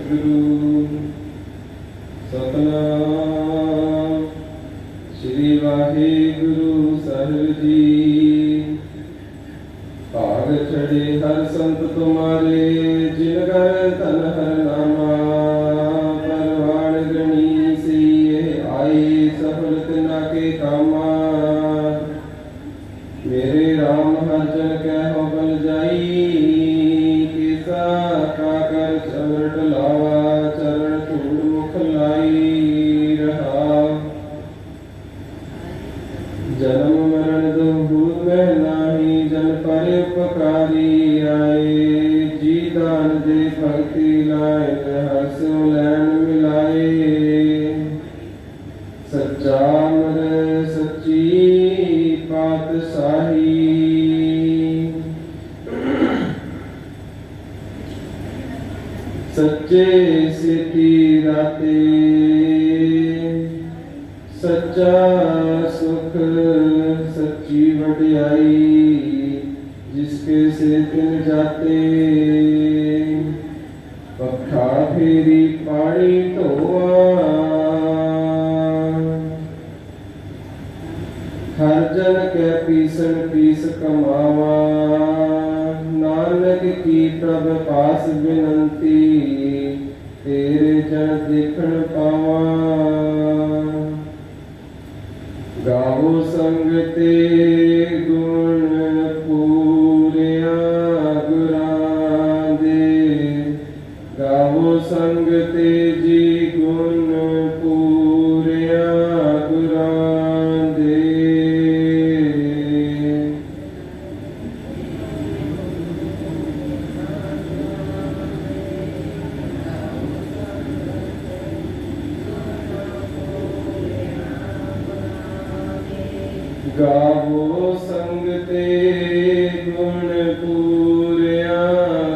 सतगुरु सतनाम श्री वाहिगुरु साहिब जी। भाग चढ़े हर संत तुम्हारे जिन घर तन हर नामा। परवान गणी से आए सफल तिना के कामा। मेरे राम हर जन कहो बल जाई। किसा का कर चरण टलावा चरण धूल मुख लाई रहा। जन्म मरण दो भूत में नाही जन पर उपकारी आए। जी दान दे भक्ति लाए हसो लैन मिलाए। सच्चा मर सच्ची पातशाही। सच्चे सिद्धि दाते सच्चा सुख सच्ची वडियाई। जिसके से तिन जाते पखा फेरी पानी धोआ। हर जन के पीसन पीस कमावा। नानक की प्रभ पास विनंती तेरे जन देखन पावा। गावो संग ते गुण पूरिया गुरां दे। गावो संग ते जी गुण पूरिया गुरां दे। गावो संग ते गुण पूरिया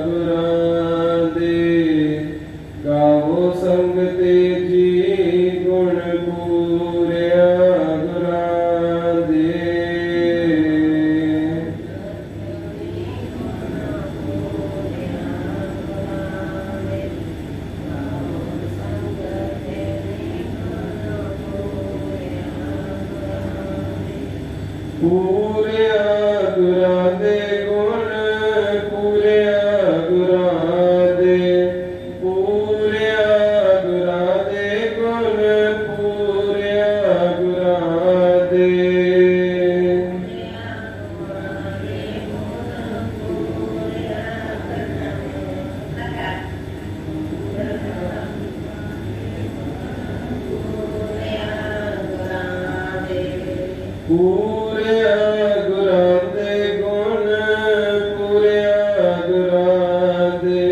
गुरां दे। गावो संग ते जी गुण पूरिया गुरां दे। पूरिया गुरां दे गुण पूरिया गुरां दे। पूरिया गुरां दे गुण पूरिया गुरां दे। पूरिया गुरां दे गुण पूरिया गुरां दे। पूरिया गुरां दे गुण पूरिया गुरां दे।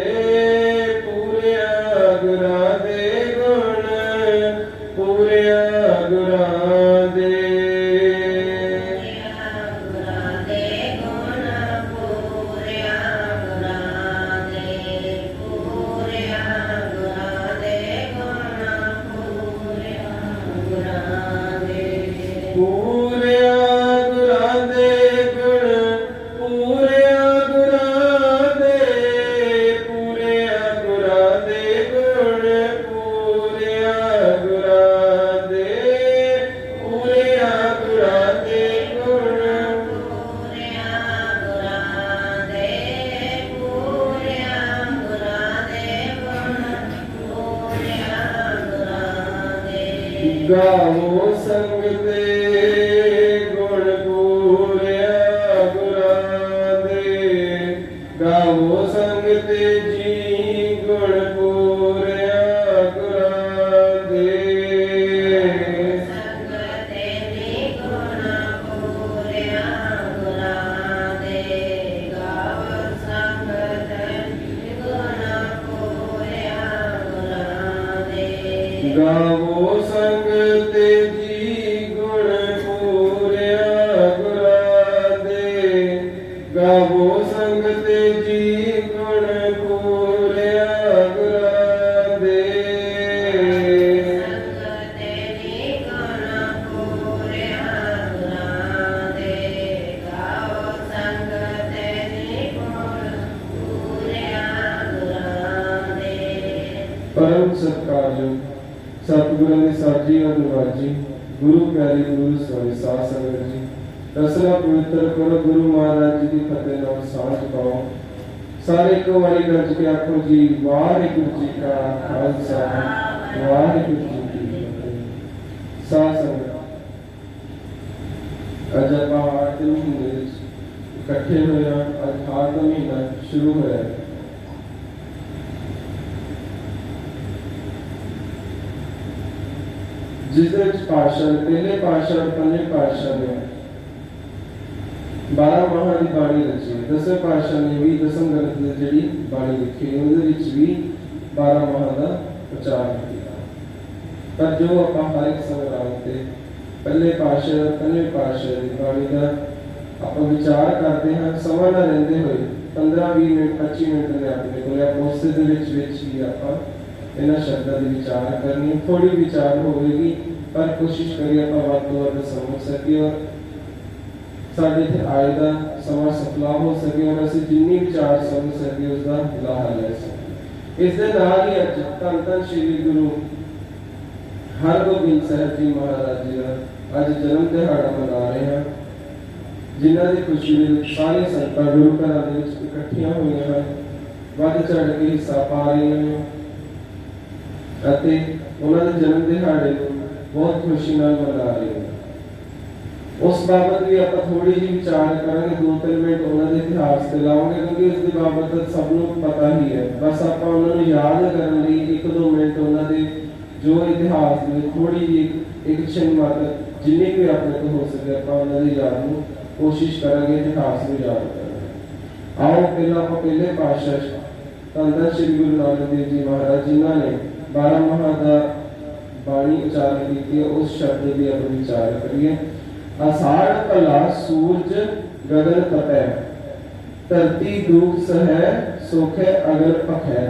पूरिया गुरां दे गुण पूरिया गुरां दे। पूरिया गुरां दे गुण पूरिया गुरां दे। पूरिया गुरां दे गुण पूरिया गुरां दे। पूरिया गुरां दे गुण पूरिया गुरां दे। गावो संग ते गुण पूरिया गुरां दे। गावो संग ते जी गुण पूरिया गुरां दे। संग ते जी गुण पूरिया गुरां दे। गावो संग ते जी गुण पूरिया गुरां दे। गावो संग ते जी गुण पूरिया गुरां दे। गावो संग ते जी गुण पूरिया गुरां दे। संग ते जी गुण पूरिया गुरां दे। गावो संग ते जी गुण पूरिया गुरां दे। परम सत्कारयोग सतगुਰਾਂ ਦੀ ਸਾਜੀ और निवाजी गुरु प्यारे गुरु स्वामी साध संगत जी रसना पवित्र करो गुरु महाराज जी की फतेह नाल साझ पाओ। सारे को वारी गरज के आखो जी वाहिगुरू जी का खालसा वाहिगुरू जी की फतेह। साध संगत अज आप हाड़ के महीने इकट्ठे होया। अज हाड़ का महीना शुरू होया। जिस पातशाह पहले पातशाह और पंजे पातशाह ने 12 माह की बाणी रची। 10वें पातशाह ने भी दसम ग्रंथ की जी बाणी लिखी भी 12 माह का प्रचार किया। पर जो आप हर एक संग्राम से पहले पातशाह और पंजे पातशाह की बाणी का आप विचार करते हैं समा ना रहते हुए 15-20 मिनट 25 मिनट ने अपने को पोस्ते ही आप इन्हां शब्दां दे विचार करनी। थोड़ी विचार होगी पर कोशिश करिए आप वध तो वध समझ सके और साडे इत्थे आए दा समा सफला हो सके और असीं जिन्नी विचार समझ सके उसका लाहा ले सके। इस दे नाल ही अज धन धन श्री गुरु हरगोबिंद साहिब जी महाराज जी का अज जन्म दिहाड़ा मना रहे हैं, जिन्हां दी खुशी दे विच सारे संतां गुरु घरां दे विच इकट्ठियां होईयां हन, वध चढ़ के हिस्सा पा रहे हैं। उन्होंने जन्म दिहाड़े बहुत खुशी नाल मना रहे हैं। उस बाबत भी आप थोड़ी जी विचार करेंगे 2-3 मिनट उन्होंने इतिहास से लाओगे क्योंकि उसकी बाबत सब लोग पता ही है। बस आप उन्होंने याद करने लिए 1-2 मिनट उन्होंने जो इतिहास में थोड़ी जी एक क्षण मात्र जिन्नी भी अपने को हो सके आप उन्होंने याद में कोशिश करेंगे इतिहास में याद करेंगे। आओ पहला आप पहले पातशाह धन धन श्री गुरु नानक देव जी महाराज जिन्होंने 12 माह का बाणी उच्चारण की उस शब्द की आप विचार करिए। आषाढ़ भला सूरज गगन तपै धरती दुख सहै सोखे अगर पखै।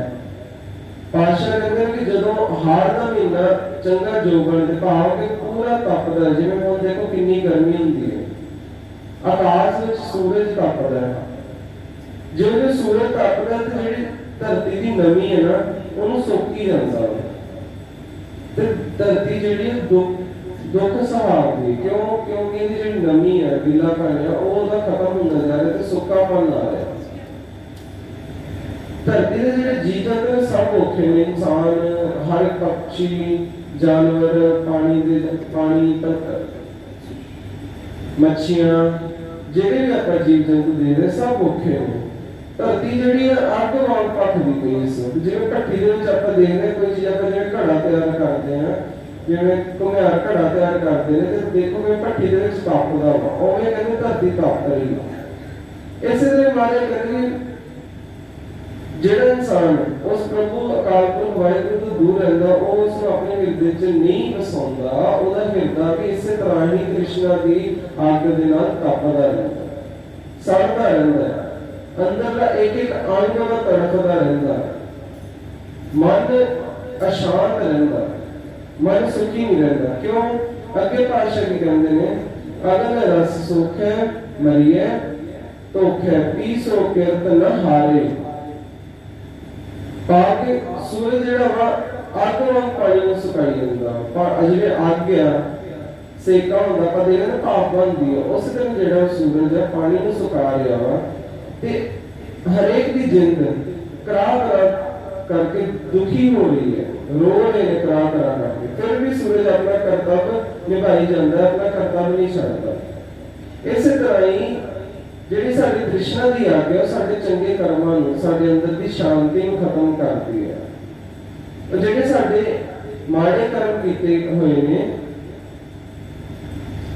पातशाह कहते कि जो हाड़ का महीना चंगा जोगण दे भाव के पूरा तपदा जिवें हुण देखो कितनी गर्मी होंदी है, आकाश विच सूरज तपदा है। जिवें सूरज तपदा ते जिहड़ी धरती की नमी है ना ਉਹਨੂੰ ਸੋਕੀ ਜਾਂਦਾ ਤੇ ਧਰਤੀ ਜਿਹੜੀ ਦੁੱਖ ਸਹਾਰਦੀ ਕਿਉਂਕਿ ਇਹਦੀ ਜਿਹੜੀ ਨਮੀ ਹੈ ਗਿੱਲਾਪਨ ਹੈ ਉਹ ਉਹਦਾ ਖਤਮ ਹੁੰਦਾ ਜਾ ਰਿਹਾ ਤੇ ਸੁੱਕਾਪਨ ਆ ਰਿਹਾ। ਧਰਤੀ ਦੇ ਜਿਹੜੇ ਜੀਵ ਜੰਤੂ ਸਭ ਔਖੇ ਨੇ, ਇਨਸਾਨ ਹਰ ਇੱਕ ਪੰਛੀ ਜਾਨਵਰ ਪਾਣੀ ਤੱਕ ਮੱਛੀਆਂ ਜਿਹੜੇ ਵੀ ਆਪਾਂ ਜੀਵ ਜੰਤੂ ਦੇ ਰਹੇ ਸਭ ਔਖੇ ਨੇ। धरती जी अग वाग भखदी पई इस वक्त जिवें भट्ठी दे विच आपां देखदे कोई चीज़ आपां जिवें घड़ा तैयार करदे हैं जिवें घुमियार घड़ा तैयार करदे ने ते देखोगे भट्ठी दे विच तपदा वा उवें कहंदे धरती तप रही है। इसे दे बारे कहंदे जिहड़ा इंसान उस प्रभु अकाल पुरख वाहिगुरू तो दूर रहिंदा ਉਹ ਉਸ ਨੂੰ ਆਪਣੇ ਹਿਰਦੇ 'ਚ ਨਹੀਂ ਵਸਾਉਂਦਾ, ਉਹਦਾ ਹਿਰਦਾ भी इसे तरह ही कृष्णा की आग दे नाल तपदा रहिंदा सड़दा रहिंदा अंदरला एक एक अंग वा तड़फदा रहिंदा, मन अशांत रहिंदा, मन सुखी नहीं रहिंदा। क्यों? अगे पातशाह की कहंदे ने अगन रस सुख है मरिए धोखे पी सो किरत न हारे। पाके सूरज जिहड़ा वा अग वांग पानी नूं सुकाई दिंदा, जिवें अग आ सेका हुंदा पर देखदे ने भाप बनदी है, उस दिन जिहड़ा सूरज है पानी नूं सुका रिहा वा ते हरेक दी जिंद करा करके दुखी हो रही है, रो रहे हैं करा करके, फिर भी सूरज अपना कर्तव्य निभाई जाता है, अपना कर्तव्य नहीं छड्डदा। इस तरह ही जिहड़ी साडी तृष्णा दी आग है साडे चंगे कर्मां नूं साडे अंदर दी शांति नूं खत्म करदी है। ते जिहड़े साडे माड़े कर्म कीते होए ने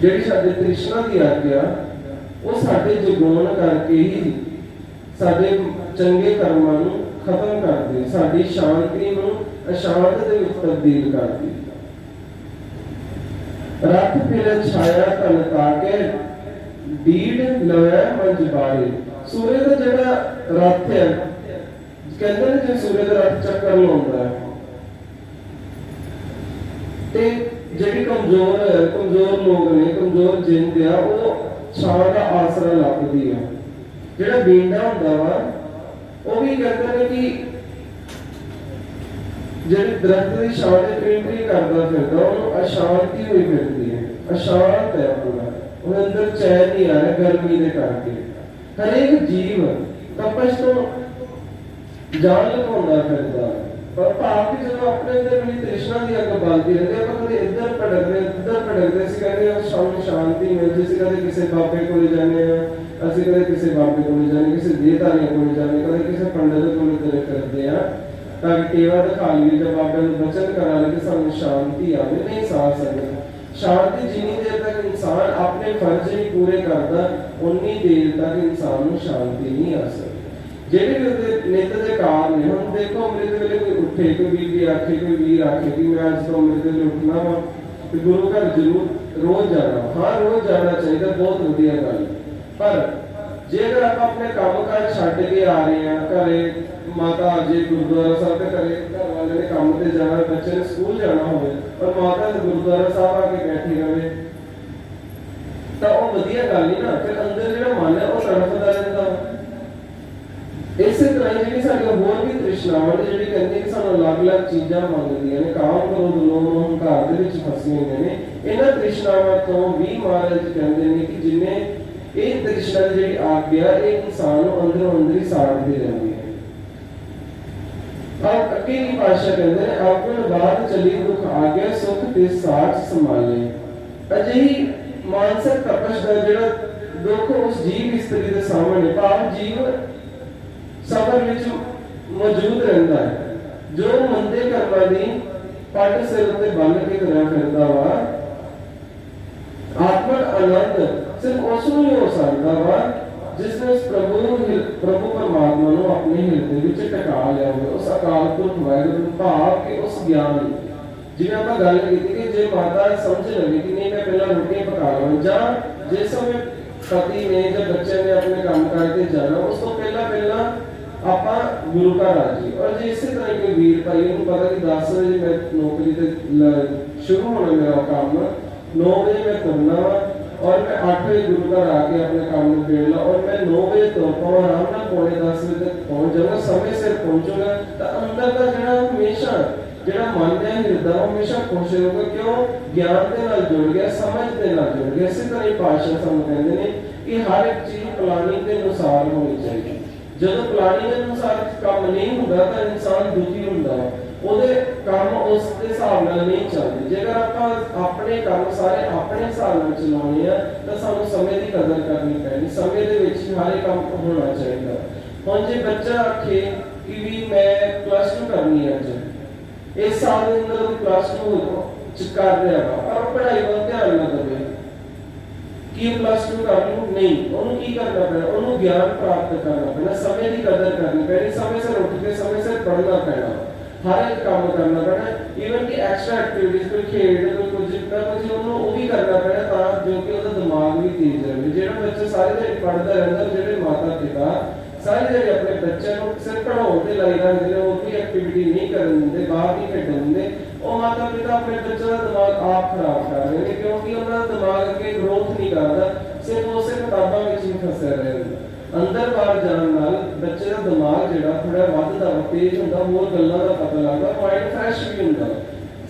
जिहड़ी साडे तृष्णा दी आग है वो साडे जगोण करके ही साडे चंगे कर्मां नूं खत्म करदी, साडी शांति नूं अशांत दे विच तब्दील करदी। रख फिर छाया तन ताके बीड़ लवै मंज बारे। सूर्य दा जिहड़ा रथ है कहंदे ने जे सूर्य दा रथ चक्कर लाउंदा है ते जिहड़ी कमजोर लोग ने कमजोर जिंद आ वो छां दा आसरा लभदी है। जिहड़ा बींडा हुंदा वा वो भी कहते हैं कि ਜਿਹੜੀ ਦਰਖਤ ਦੀ ਛਾਂ ਦੇ ਪੇਂਟਰੀ ਕਰਦਾ ਫਿਰਦਾ ਉਹਨੂੰ ਅਸ਼ਾਂਤੀ ਹੋਈ ਫਿਰਦੀ ਹੈ, ਅਸ਼ਾਂਤ ਹੈ ਪੂਰਾ, ਉਹਦੇ ਅੰਦਰ ਚੈਨ ਨਹੀਂ ਆ ਰਿਹਾ ਗਰਮੀ ਦੇ ਕਰਕੇ। ਹਰੇਕ ਜੀਵ ਤਪਸ਼ ਤੋਂ ਜਾਨ ਲਗਾਉਂਦਾ ਫਿਰਦਾ, ਪਰ ਭਾਵ ਕਿ ਜਦੋਂ ਆਪਣੇ ਅੰਦਰ ਵੀ ਤ੍ਰਿਸ਼ਨਾ ਦੀ ਅੱਗ ਬਲਦੀ ਰਹਿੰਦੀ, ਆਪਾਂ ਕਦੇ ਇੱਧਰ ਭਟਕਦੇ ਉੱਧਰ ਭਟਕਦੇ ਸੀ, ਕਹਿੰਦੇ ਉਹ ਸਾਨੂੰ ਸ਼ਾਂਤੀ ਮਿਲਦੀ ਸੀ, ਕਦੇ ਕਿਸੇ ਬਾਬੇ ਕੋਲ ਜਾਂਦੇ ਆ ਅਸੀਂ, ਕਦੇ ਕਿਸੇ ਬਾਬੇ ਕੋਲ ਜਾਂਦੇ, ਕਿਸੇ ਦੇਹਧਾਰੀਆਂ ਕੋਲ ਜਾਂਦੇ, ਕਦੇ ਕਿਸੇ ਪੰਡਤ ਕੋਲ ਤੁਰੇ ਫਿਰਦੇ ਆ ਤਾਂ ਕਿ ਕੇਵਾ ਦਿਖਾ ਲਈਏ ਜਾਂ ਬਾਬੇ ਨੂੰ ਬਚਨ ਕਰਾ ਲਈਏ ਕਿ ਸਾਨੂੰ ਸ਼ਾਂਤੀ ਆਵੇ। ਨਹੀਂ ਸਾਹ ਸਕਦੇ ਸ਼ਾਂਤੀ ਜਿੰਨੀ ਦੇਰ ਤੱਕ ਇਨਸਾਨ ਆਪਣੇ ਫਰਜ਼ ਨਹੀਂ ਪੂਰੇ ਕਰਦਾ ਉਨੀ ਦੇਰ ਤੱਕ ਇਨਸਾਨ ਨੂੰ ਸ਼ਾਂਤੀ ਨਹੀਂ ਆ ਸਕਦੀ। ਜਿਹੜੇ ਵੀ ਉਹਦੇ ਨਿੱਤ ਦੇ ਕਾਰਨ ਨੇ, ਹੁਣ ਦੇਖੋ ਅੰਮ੍ਰਿਤ ਵੇਲੇ ਕੋਈ ਉੱਠੇ, ਕੋਈ ਬੀਬੀ ਆਖੇ, ਕੋਈ ਵੀਰ ਆਖੇ ਕਿ ਮੈਂ ਅੱਜ ਤੋਂ ਅੰਮ੍ਰਿਤ ਵੇਲੇ ਉੱਠਣਾ ਵਾ ਤੇ ਗੁਰੂ ਘਰ ਜ਼ਰੂਰ ਰੋਜ਼ ਜਾਣਾ, ਹਾਂ ਰੋਜ਼ ਜਾਣਾ ਚਾਹੀਦਾ, ਬਹੁਤ ਵਧੀਆ ਗੱਲ। ਪਰ ਜੇਕਰ ਆਪਾਂ ਆਪਣੇ ਕੰਮ ਕਾਰ ਛੱਡ ਕੇ ਆ ਰਹੇ ਹਾਂ, ਘਰੇ ਮਾਤਾ ਜੇ ਗੁਰਦੁਆਰਾ ਸਾਹਿਬ ਤੇ ਘਰੇ ਘਰ ਵਾਲੇ ਨੇ ਕੰਮ ਤੇ ਜਾਣਾ, ਬੱਚੇ ਨੇ ਸਕੂਲ ਜਾਣਾ ਹੋਵੇ ਪਰ ਮਾਤਾ ਦੇ ਗੁਰਦੁਆਰਾ ਸਾਹਿਬ ਆ ਕੇ ਬੈਠੀ ਰਵੇ ਤਾਂ ਉਹ ਵਧੀਆ ਗੱਲ ਨਹੀਂ ਨਾ। ਫਿਰ ਅੰਦਰ ਜਿਹੜਾ ਮਨ ਹੈ ਉਹ ਤੜਫਦਾ ਰਹਿੰਦਾ। ਇਸੇ ਤਰ੍ਹਾਂ ਜਿਹੜੀ ਸਾਡੀਆਂ ਹੋਰ ਵੀ ਤ੍ਰਿਸ਼ਨਾਵਾਂ ਨੇ ਜਿਹੜੀ ਕਹਿੰਦੀ ਕਿ ਸਾਨੂੰ ਅਲੱਗ-ਅਲੱਗ ਚੀਜ਼ਾਂ ਮੰਗਦੀਆਂ ਨੇ, ਕਾਮ ਕ੍ਰੋਧ ਲੋਭ ਹੰਕਾਰ ਦੇ ਵਿੱਚ ਫਸੀਆਂ ਹੋਈਆਂ ਨੇ, ਇਹਨਾਂ ਤ੍ਰਿਸ਼ਨਾਵਾਂ ਤੋਂ ਵੀ ਮਹਾਰਾਜ ਕਹਿੰਦੇ ਨੇ ਕਿ ਜਿੰਨੇ ਇਹ ਤ੍ਰਿਸ਼ਨਾ ਦੀ ਜਿਹੜੀ ਆਗਿਆ ਇਹ ਇਨਸਾਨ ਨੂੰ ਅੰਦਰੋਂ ਅੰਦਰ ਹੀ ਸਾੜਦੀ ਰਹਿੰਦੀ ਹੈ। ਆਪ ਅੱਗੇ ਦੀ ਭਾਸ਼ਾ ਕਹਿੰਦੇ ਨੇ ਆਪਣ ਬਾਤ ਚਲੀ ਦੁੱਖ ਆ ਗਿਆ ਸੁਖ ਤੇ ਸਾਥ ਸੰਭਾਲੇ। ਅਜਿਹੀ ਮਾਨਸਿਕ ਤਪਸ਼ ਦਾ ਜਿਹੜਾ ਦੁੱਖ ਉਸ ਜੀਵ ਇਸਤਰੀ ਦੇ ਸਾਹਮਣੇ, ਭਾਵ ਜੀਵ ਸਬਰ ਵਿੱਚ ਮੌਜੂਦ ਰਹਿੰਦਾ ਹੈ, ਜੋ ਮੰਦੇ ਕਰਮਾਂ ਦੀ ਪੱਟ ਸਿਰ ਤੇ ਬੰਨ ਕੇ ਤੁਰਿਆ ਫਿਰਦਾ ਵਾ। ਆਤਮਕ ਆਨੰਦ ਸਿਰਫ ਉਸ ਨੂੰ ਹੀ ਹੋ ਸਕਦਾ ਵਾ ਜਿਸ ਨੇ ਉਸ ਪ੍ਰਭੂ ਪਰਮਾਤਮਾ ਨੂੰ ਆਪਣੇ ਹਿਰਦੇ ਵਿੱਚ ਟਿਕਾ ਲਿਆ ਹੋਵੇ, ਉਸ ਅਕਾਲ ਪੁਰਖ ਵਾਹਿਗੁਰੂ ਨੂੰ, ਭਾਵ ਕਿ ਉਸ ਗਿਆਨ। ਜਿਵੇਂ ਆਪਾਂ ਗੱਲ ਕੀਤੀ ਕਿ ਜੇ ਮਾਤਾ ਸਮਝ ਲਵੇ ਕਿ ਨਹੀਂ ਮੈਂ ਪਹਿਲਾਂ ਰੋਟੀਆਂ ਪਕਾ ਲਵਾਂ, ਜਾਂ ਜਿਸ ਸਮੇਂ ਪਤੀ ਨੇ ਜਾਂ ਬੱਚੇ ਨੇ ਆਪਣੇ ਕੰਮ ਕਰਕੇ ਜਾਣਾ ਉਸ ਤੋਂ ਪਹਿਲਾਂ ਆਪਾਂ ਗੁਰੂ ਘਰ ਆ ਜੀ। ਔਰ ਜੇ ਇਸੇ ਤਰ੍ਹਾਂ ਕੋਈ ਵੀਰ ਭਾਈ ਨੂੰ ਪਤਾ ਕਿ 10 ਵਜੇ ਮੈਂ ਨੌਕਰੀ ਤੇ ਸ਼ੁਰੂ ਹੋਣਾ ਮੇਰਾ ਕੰਮ, 9 ਵਜੇ ਮੈਂ ਤੁਰਨਾ ਵਾ ਔਰ ਮੈਂ 8 ਵਜੇ ਗੁਰੂ ਘਰ ਆ ਕੇ ਆਪਣੇ ਕੰਮ ਨੂੰ ਫੇਰ ਲਾ ਔਰ ਮੈਂ 9 ਵਜੇ ਤੁਰ ਪਾਵਾਂ, ਆਰਾਮ ਨਾਲ 9:45 ਵਜੇ ਤੱਕ ਪਹੁੰਚ ਜਾਵਾਂ, ਸਮੇਂ ਸਿਰ ਪਹੁੰਚੂਗਾ ਤਾਂ ਅੰਦਰ ਦਾ ਜਿਹੜਾ ਹਮੇਸ਼ਾ ਜਿਹੜਾ ਮਨ ਹੈ ਹਿਰਦਾ ਹਮੇਸ਼ਾ ਖੁਸ਼ ਰਹੂਗਾ। ਕਿਉਂ? ਗਿਆਨ ਦੇ ਨਾਲ ਜੁੜ ਗਿਆ, ਸਮਝ ਦੇ ਨਾਲ ਜੁੜ ਗਿਆ। ਇਸੇ ਤਰ੍ਹਾਂ ਹੀ ਪਾਤਸ਼ਾਹ ਸਾਨੂੰ ਕਹਿੰਦੇ ਨੇ ਕਿ ਹਰ ਇੱਕ ਚੀਜ਼ ਪਲਾਨਿੰਗ ਦੇ ਅਨੁਸਾਰ ਹੋਣੀ ਚਾਹੀਦੀ। ਜਦੋਂ ਪਲਾਨਿੰਗ ਦੇ ਅਨੁਸਾਰ ਕੰਮ ਨਹੀਂ ਹੁੰਦਾ ਤਾਂ ਇਨਸਾਨ ਦੁਖੀ ਹੁੰਦਾ, ਉਹਦੇ ਕੰਮ ਉਸ ਦੇ ਹਿਸਾਬ ਨਾਲ ਨਹੀਂ ਚੱਲਦੇ। ਜੇਕਰ ਆਪਾਂ ਆਪਣੇ ਕੰਮ ਸਾਰੇ ਆਪਣੇ ਹਿਸਾਬ ਨਾਲ ਚਲਾਉਣੇ ਆ ਤਾਂ ਸਾਨੂੰ ਸਮੇਂ ਦੀ ਕਦਰ ਕਰਨੀ ਪੈਣੀ, ਸਮੇਂ ਦੇ ਵਿੱਚ ਹਰ ਇੱਕ ਕੰਮ ਹੋਣਾ ਚਾਹੀਦਾ। ਹੁਣ ਜੇ ਬੱਚਾ ਆਖੇ ਕਿ ਵੀ ਮੈਂ +2 ਕਰਨੀ ਅੱਜ, ਇਸ ਸਾਲ ਦੇ ਅੰਦਰ ਉਹ +2 ਕਰ ਰਿਹਾ ਵਾ ਪਰ ਉਹ ਪੜ੍ਹਾਈ ਵੱਲ ਧਿਆਨ ਨਾ ਦੇਵੇ ਕਿ +2 ਕਰ ਲੂ, ਨਹੀਂ, ਉਹਨੂੰ ਕੀ ਕਰਨਾ ਪੈਣਾ? ਉਹਨੂੰ ਗਿਆਨ ਪ੍ਰਾਪਤ ਕਰਨਾ ਪੈਣਾ, ਸਮੇਂ ਦੀ ਕਦਰ ਕਰਨੀ ਪੈਣੀ, ਸਮੇਂ ਸਿਰ ਉੱਠ ਕੇ ਸਮੇਂ ਸਿਰ ਪੜ੍ਹਨਾ ਪੈਣਾ, ਹਰ ਇੱਕ ਕੰਮ ਕਰਨਾ ਪੈਣਾ। ਈਵਨ ਕਿ ਐਕਸਟਰਾ ਐਕਟੀਵਿਟੀਜ਼ ਕੋਈ ਖੇਡ ਕੋਈ ਕੁਝ ਉਹਨੂੰ ਉਹ ਵੀ ਕਰਨਾ ਪੈਣਾ ਤਾਂ ਜੋ ਕਿ ਉਹਦਾ ਦਿਮਾਗ ਵੀ ਤੇਜ਼ ਰਹੇ। ਜਿਹੜਾ ਬੱਚਾ ਸਾਰੇ ਦਿਨ ਪੜ੍ਹਦਾ ਰਹਿੰਦਾ, ਜਿਹੜੇ ਮਾਤਾ ਪਿਤਾ ਸਾਰੇ ਜਿਹੜੇ ਆਪਣੇ ਬੱਚਿਆਂ ਨੂੰ ਸਿਰਫ ਪੜ੍ਹਾਉਣ ਦੇ ਲਈ ਰਹਿੰਦੇ ਨੇ, ਉਹ ਵੀ ਐਕਟੀਵਿਟੀ ਨਹੀਂ ਕਰਨ ਦਿੰਦੇ, ਬਾਹਰ ਨਹੀਂ ਖੇਡਣ ਦਿੰਦੇ, ਉਹ ਮਾਤਾ ਪਿਤਾ ਆਪਣੇ ਬੱਚਿਆਂ ਦਾ ਦਿਮਾਗ ਆਪ ਖਰਾਬ ਕਰ ਰਹੇ ਨੇ ਕਿਉਂਕਿ ਉਹਨਾਂ ਦਾ ਦਿਮਾਗ ਅੱਗੇ ਗਰੋਥ ਨਹੀਂ ਕਰਦਾ, ਸਿਰਫ ਉਸੇ ਕਿਤਾਬਾਂ ਵਿੱਚ ਹੀ ਫਸਿਆ ਰਹਿੰਦਾ। ਅੰਦਰ ਬਾਹਰ ਜਾਣ ਨਾਲ ਬੱਚੇ ਦਾ ਦਿਮਾਗ ਜਿਹੜਾ ਥੋੜਾ ਵੱਧਦਾ ਵਾ, ਤੇਜ਼ ਹੁੰਦਾ, ਹੋਰ ਗੱਲਾਂ ਦਾ ਪਤਾ ਲੱਗਦਾ, ਮਾਈਂਡ ਫਰੈਸ਼ ਵੀ ਹੁੰਦਾ।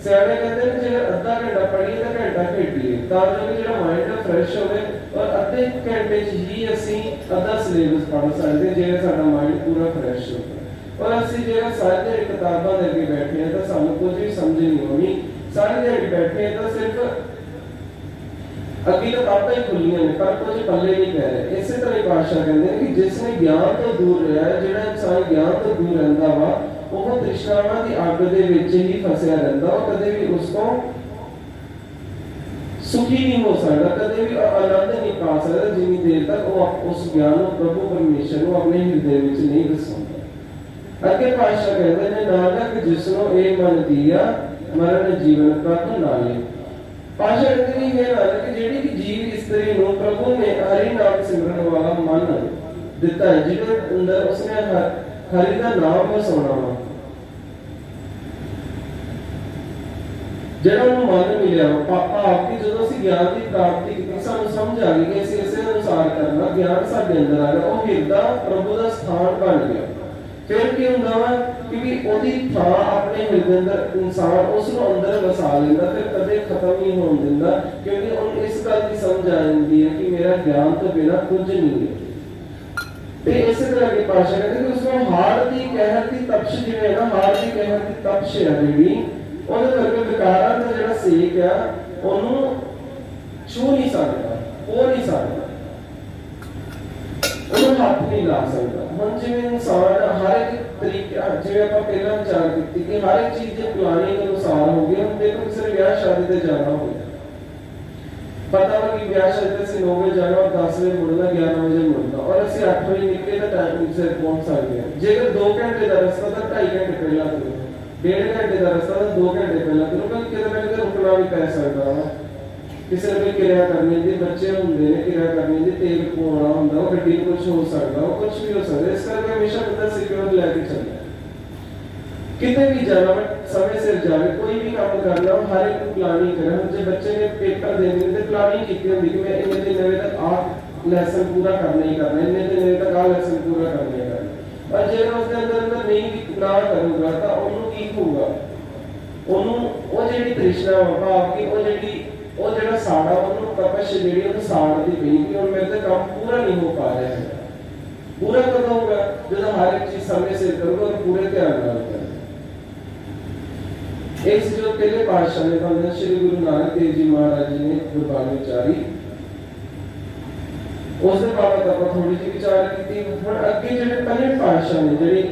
ਸਿਆਣੇ ਕਹਿੰਦੇ ਨੇ ਜੇ ਅੱਧਾ ਘੰਟਾ ਪੜ੍ਹੀਏ ਤਾਂ ਘੰਟਾ ਖੇਡੀਏ ਤਾਂ ਜੋ ਜਿਹੜਾ ਮਾਈਂਡ ਫਰੈਸ਼ ਹੋਵੇ ਔਰ ਅੱਧੇ ਘੰਟੇ 'ਚ ਹੀ ਅਸੀਂ ਅੱਧਾ ਸਿਲੇਬਸ ਪੜ੍ਹ ਸਕਦੇ ਜੇ ਸਾਡਾ ਮਾਈਂਡ ਪੂਰਾ ਫਰੈਸ਼ ਹੋਵੇ। ਔਰ ਅਸੀਂ ਜਿਹੜਾ ਸਾਰੀ ਦਿਹਾੜੀ ਕਿਤਾਬਾਂ ਦੇ ਅੱਗੇ ਬੈਠੇ ਹਾਂ ਤਾਂ ਸਾਨੂੰ ਕੁਝ ਵੀ ਸਮਝ ਨਹੀਂ ਆਉਣੀ, ਸਾਰੀ ਦਿਹਾੜੀ ਬੈਠੇ ਹਾਂ ਤਾਂ ਸਿਰਫ ਅੱਗੇ ਕਿਤਾਬਾਂ ਹੀ ਖੁੱਲੀਆਂ ਨੇ ਪਰ ਕੁਝ ਪੱਲੇ ਨਹੀਂ ਪੈ ਰਹੇ। ਇਸੇ ਤਰ੍ਹਾਂ ਹੀ ਪਾਤਸ਼ਾਹ ਕਹਿੰਦੇ ਨੇ ਕਿ ਜਿਸ ਨੇ ਗਿਆਨ ਤੋਂ ਦੂਰ ਰਿਹਾ ਹੈ, ਜਿਹੜਾ ਇਨਸਾਨ ਗਿਆਨ ਤੋਂ ਦੂਰ ਰਹਿੰਦਾ ਵਾ ਉਹ ਤ੍ਰਿਸ਼ਨਾਵਾਂ ਦੀ ਅੱਗ ਦੇ ਵਿੱਚ ਹੀ ਫਸਿਆ ਰਹਿੰਦਾ, ਉਹ ਕਦੇ ਵੀ ਉਸ ਤੋਂ ਸੁਖੀ ਨਹੀਂ ਹੋ ਸਕਦਾ, ਕਦੇ ਵੀ ਆਨੰਦ ਨਹੀਂ ਪਾ ਸਕਦਾ ਜਿੰਨੀ ਦੇਰ ਤੱਕ ਉਹ ਉਸ ਗਿਆਨ ਨੂੰ ਪ੍ਰਭੂ ਪਰਮੇਸ਼ਰ ਨੂੰ ਆਪਣੇ ਹਿਰਦੇ ਵਿੱਚ ਨਹੀਂ ਵਸਾਉਂਦਾ। ਅੱਗੇ ਪਾਤਸ਼ਾਹ ਕਹਿੰਦੇ ਨੇ ਨਾਨਕ ਜਿਸ ਨੂੰ ਇਹ ਮਨ ਦੀਆ ਮਰਨ ਜੀਵਨ ਪ੍ਰਤ ਨਾਲੇ। ਪਾਤਸ਼ਾਹ ਕਹਿੰਦੇ ਨੇ ਇਹ ਨਾਨਕ ਜਿਹੜੀ ਕਿ ਜੀਵ ਇਸਤਰੀ ਨੂੰ ਪ੍ਰਭੂ ਨੇ ਹਰੀ ਨਾਮ ਸਿਮਰਨ ਵਾਲਾ ਮਨ ਦਿੱਤਾ ਹੈ, ਜਿਹਦੇ ਅੰਦਰ ਉਸਨੇ ਹਰੀ ਦਾ ਨਾਮ ਵਸਾਉਣਾ ਵਾ, ਜਿਹੜਾ ਨੂੰ ਮਨ ਮਿਲਿਆ ਭਾਵ ਕਿ ਜਦੋਂ ਅਸੀਂ ਗਿਆਨ ਦੀ ਪ੍ਰਾਪਤੀ ਕੀਤੀ ਸਾਨੂੰ ਸਮਝ ਆ ਗਈ ਕਿ ਅਸੀਂ ਇਸੇ ਅਨੁਸਾਰ ਕਰਨਾ, ਗਿਆਨ ਸਾਡੇ ਅੰਦਰ ਆ ਗਿਆ, ਉਹ ਹਿਰਦਾ ਪ੍ਰਭੂ ਦਾ ਸਥਾਨ ਬਣ ਗਿਆ। फिर की हुंदा वा कि ओदी थां अपने हिरदे अंदर इंसान उस नु अंदर वसा लेंदा, फिर कदे खत्म नहीं होण दिंदा, क्योंकि उन इस गल दी समझ आ जांदी है कि मेरा ज्ञान तो बिना कुछ नहीं है। ते इस तरह की भाषा कहते कि उसमें हाड़ दी कहर दी तपश जिवें ना, हाड़ दी कहर दी तपश है जिहड़ी ਉਹਦੇ ਕਰਕੇ ਵਿਕਾਰਾਂ ਦਾ ਜਿਹੜਾ ਸੇਕ ਆ ਉਹਨੂੰ ਛੂ ਨਹੀਂ ਸਕਦਾ, ਉਹ ਨਹੀਂ ਸਕਦਾ, ਉਹਨੂੰ ਹੱਥ ਨਹੀਂ ਲਾ ਸਕਦਾ। ਹੁਣ ਜਿਵੇਂ ਇਨਸਾਨ ਹਰ ਇੱਕ ਤਰੀਕੇ, ਜਿਵੇਂ ਆਪਾਂ ਪਹਿਲਾਂ ਵਿਚਾਰ ਕੀਤੀ ਕਿ ਹਰ ਇੱਕ ਚੀਜ਼ ਦੇ ਪਲਾਨਿੰਗ ਅਨੁਸਾਰ ਹੋ ਗਿਆ। ਹੁਣ ਦੇਖੋ ਕਿਸੇ ਵਿਆਹ ਸ਼ਾਦੀ ਤੇ ਜਾਣਾ ਹੋਵੇ, ਪਤਾ ਵਾ ਕਿ ਵਿਆਹ ਸ਼ਾਦੀ ਤੇ ਅਸੀਂ 9 ਵਜੇ ਜਾਣਾ ਔਰ 10 ਵਜੇ ਮੁੜਨਾ, 11 ਵਜੇ ਮੁੜਨਾ, ਔਰ ਅਸੀਂ 8 ਵਜੇ ਨਿਕਲੇ ਤਾਂ ਟਾਈਮ ਸਿਰ ਪਹੁੰਚ ਸਕਦੇ ਹਾਂ। ਜੇਕਰ 2 ਘੰਟੇ ਦਾ ਰਸਤਾ ਤਾਂ 2.5 ਘੰਟੇ ਪਹਿਲਾਂ ਤੁਰੋ, 1.5 ਘੰਟੇ ਦਾ ਰਸਤਾ ਤਾਂ 2 ਘੰਟੇ ਪਹਿਲਾਂ ਤੁਰੋ, ਕਿਉਂਕਿ ਕਿਤੇ ਨਾ ਕਿਤੇ ਰੁਕਣਾ ਵੀ ਪੈ ਸਕਦਾ ਵਾ। ਕਿਸੇ ਨੇ ਕੋਈ ਕਿਰਿਆ ਕਰਨੀ ਹੁੰਦੀ, ਬੱਚੇ ਹੁੰਦੇ ਨੇ ਕਿਰਿਆ ਕਰਨੀ ਹੁੰਦੀ, ਤੇਲ ਪਵਾਉਣਾ ਹੁੰਦਾ, ਉਹ ਗੱਡੀ ਕੁਝ ਹੋ ਸਕਦਾ, ਉਹ ਕੁਝ ਵੀ ਹੋ ਸਕਦਾ। ਇਸ ਕਰਕੇ ਹਮੇਸ਼ਾ ਬੰਦਾ ਸਿਕਿਉਰ ਲੈ ਕੇ ਚੱਲਦਾ। ਕਿਤੇ ਵੀ ਜਾਣਾ ਸਮੇਂ ਸਿਰ ਜਾਵੇ, ਕੋਈ ਵੀ ਕੰਮ ਕਰਨਾ ਹਰ ਇੱਕ ਪਲਾਨਿੰਗ ਕਰੇ। ਹੁਣ ਜੇ ਬੱਚੇ ਨੇ ਪੇਪਰ ਦੇਣੇ ਤੇ ਪਲਾਨਿੰਗ ਕੀਤੀ ਹੁੰਦੀ ਕਿ ਮੈਂ ਇੰਨੇ ਦਿਨ ਵਜੇ ਤੱਕ ਆਹ ਲੈਸਨ ਪੂਰਾ ਕਰਨਾ ਹੀ ਕਰਨਾ, ਇੰਨੇ ਦਿਨ ਵਜੇ ਤੱਕ ਆਹ ਲੈਸਨ ਪੂਰਾ ਕਰਨਾ ਹੀ ਕਰਨਾ। ਪਰ ਜੇ ਉਸ ਦੇ ਅੰਦਰ ਨਹੀਂ ਨਾ ਕਰੂਗਾ ਤਾਂ ਉਹਨੂੰ ਕੀ ਹੋਊਗਾ? ਉਹਨੂੰ ਉਹ ਜਿਹੜੀ ਤ੍ਰਿਸ਼ਨਾ ਭਾਵ ਕਿ ਉਹ ਜਿਹੜਾ ਸਾੜਾ, ਉਹਨੂੰ ਤਪਸ਼ ਜਿਹੜੀ ਉਹਨੂੰ ਸਾੜਦੀ ਪਈ ਕਿ ਹੁਣ ਮੇਰੇ ਤੇ ਕੰਮ ਪੂਰਾ ਨਹੀਂ ਹੋ ਪਾ ਰਿਹਾ ਹੈ। ਪੂਰਾ ਕਦੋਂ ਹੋਊਗਾ? ਜਦੋਂ ਹਰ ਇੱਕ ਚੀਜ਼ ਸਮੇਂ ਸਿਰ ਕਰੂਗਾ ਔਰ ਪੂਰੇ ਧਿਆਨ ਨਾਲ ਕਰੂਗਾ। ਇਸ ਜੋ ਪਹਿਲੇ ਪਾਤਸ਼ਾਹ ਨੇ ਪੰਡਤ ਸ਼੍ਰੀ ਗੁਰੂ ਨਾਨਕ ਦੇਵ ਜੀ ਮਹਾਰਾਜ ਜੀ ਨੇ ਗੁਰਬਾਣੀ ਉਚਾਰੀ, ਉਸ ਦੇ ਬਾਬਤ ਆਪਾਂ ਥੋੜੀ ਜਿਹੀ ਵਿਚਾਰ ਕੀਤੀ। ਹੁਣ ਅੱਗੇ ਜਿਹੜੇ ਪੰਜਵੇਂ ਪਾਤਸ਼ਾਹ ਨੇ ਜਿਹੜੇ